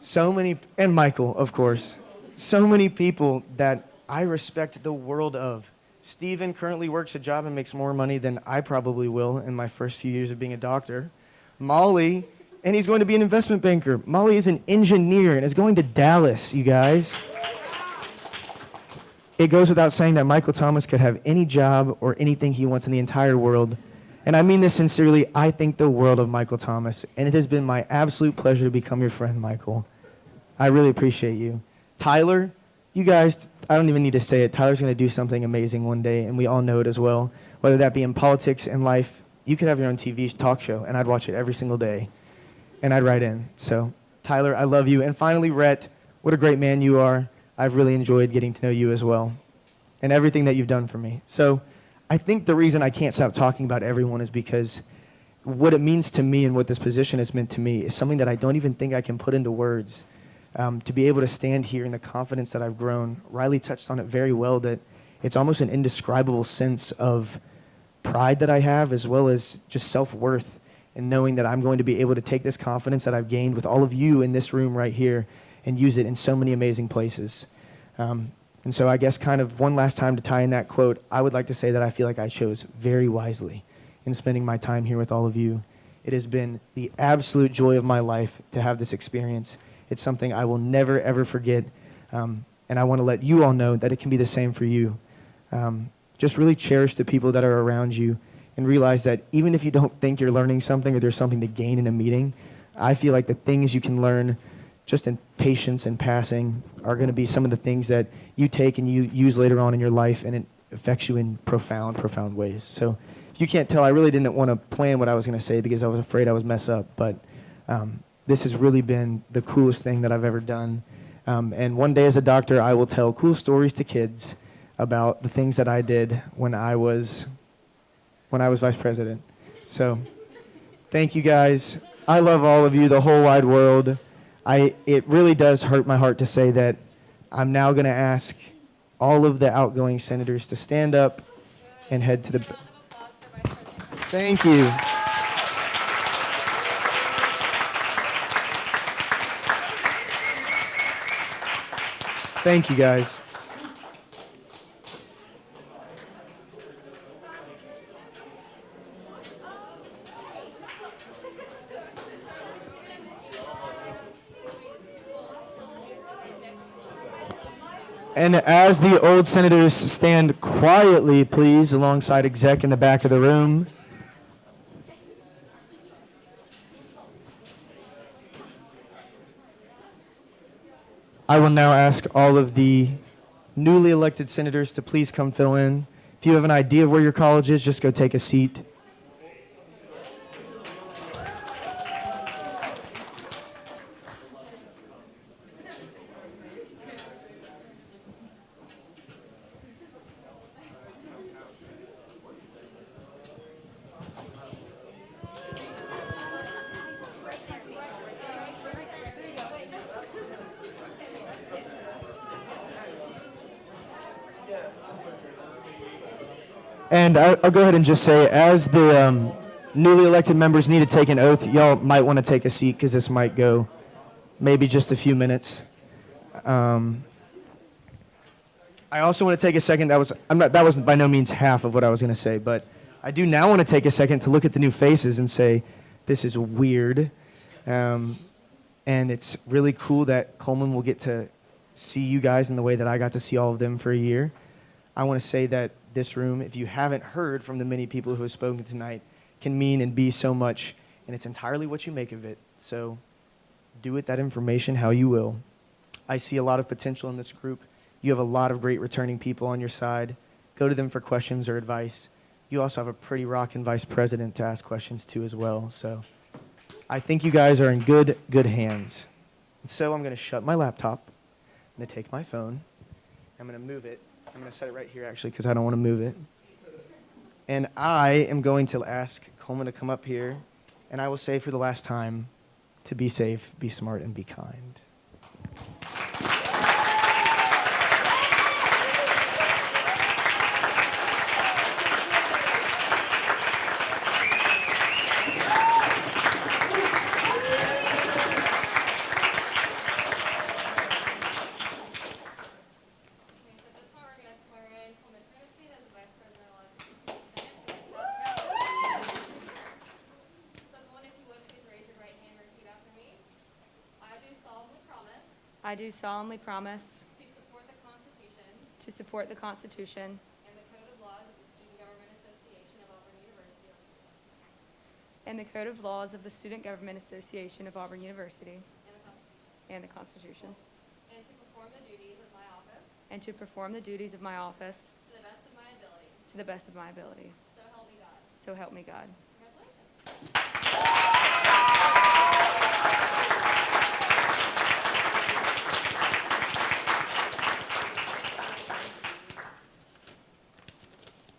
So many, and Michael, of course. So many people that I respect the world of. Steven currently works a job and makes more money than I probably will in my first few years of being a doctor. Molly, and he's going to be an investment banker. Molly is an engineer and is going to Dallas, you guys. It goes without saying that Michael Thomas could have any job or anything he wants in the entire world. And I mean this sincerely. I think the world of Michael Thomas. And it has been my absolute pleasure to become your friend, Michael. I really appreciate you. Tyler, you guys, I don't even need to say it. Tyler's going to do something amazing one day, and we all know it as well. Whether that be in politics and life, you could have your own TV talk show, and I'd watch it every single day. And I'd write in. So, Tyler, I love you. And finally, Rhett, what a great man you are. I've really enjoyed getting to know you as well and everything that you've done for me. So I think the reason I can't stop talking about everyone is because what it means to me and what this position has meant to me is something that I don't even think I can put into words. To be able to stand here in the confidence that I've grown, Riley touched on it very well, that it's almost an indescribable sense of pride that I have, as well as just self-worth, and knowing that I'm going to be able to take this confidence that I've gained with all of you in this room right here and use it in so many amazing places. And so I guess kind of one last time to tie in that quote, I would like to say that I feel like I chose very wisely in spending my time here with all of you. It has been the absolute joy of my life to have this experience. It's something I will never, ever forget. And I want to let you all know that it can be the same for you. Just really cherish the people that are around you and realize that even if you don't think you're learning something or there's something to gain in a meeting, I feel like the things you can learn just in patience and passing are going to be some of the things that you take and you use later on in your life, and it affects you in profound, profound ways. So if you can't tell, I really didn't want to plan what I was going to say because I was afraid I would mess up, but this has really been the coolest thing that I've ever done. And one day as a doctor, I will tell cool stories to kids about the things that I did when I was vice president. So thank you guys. I love all of you, the whole wide world. It really does hurt my heart to say that I'm now going to ask all of the outgoing senators to stand up and head to the... Thank you. Thank you, guys. And as the old senators stand quietly, please, alongside exec in the back of the room. I will now ask all of the newly elected senators to please come fill in. If you have an idea of where your college is, just go take a seat. And I'll go ahead and just say, as the newly elected members need to take an oath, y'all might want to take a seat because this might go maybe just a few minutes. I also want to take a second. That was by no means half of what I was going to say, but I do now want to take a second to look at the new faces and say, this is weird. And it's really cool that Coleman will get to see you guys in the way that I got to see all of them for a year. I want to say that this room, if you haven't heard from the many people who have spoken tonight, can mean and be so much, and it's entirely what you make of it. So do with that information how you will. I see a lot of potential in this group. You have a lot of great returning people on your side. Go to them for questions or advice. You also have a pretty rockin' vice president to ask questions to as well. So I think you guys are in good hands. And so I'm going to shut my laptop. I'm going to take my phone. I'm going to move it. I'm going to set it right here, actually, because I don't want to move it. And I am going to ask Coleman to come up here. And I will say for the last time, to be safe, be smart, and be kind. I do solemnly promise to support the Constitution and the Code of Laws of the Student Government Association of Auburn University and the Code of Laws of the Student Government Association of Auburn University and the Constitution, and to perform the duties of my office and to perform the duties of my office to the best of my ability. to the best of my ability. So help me God. So help me God. Congratulations.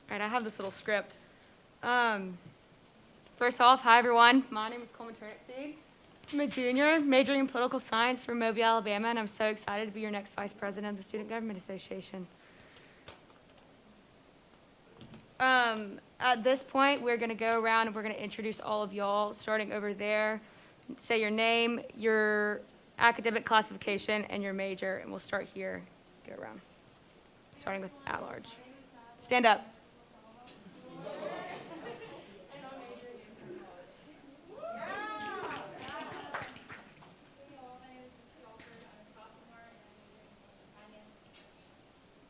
All right, I have this little script. First off, hi everyone. My name is Coleman Turnipseed. I'm a junior, majoring in political science from Mobile, Alabama, and I'm so excited to be your next vice president of the Student Government Association. At this point, we're going to go around and we're going to introduce all of y'all, starting over there. Say your name, your academic classification, and your major, and we'll start here. Go around, starting with at large. Stand up.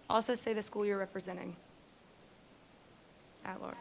Also say the school you're representing. At large.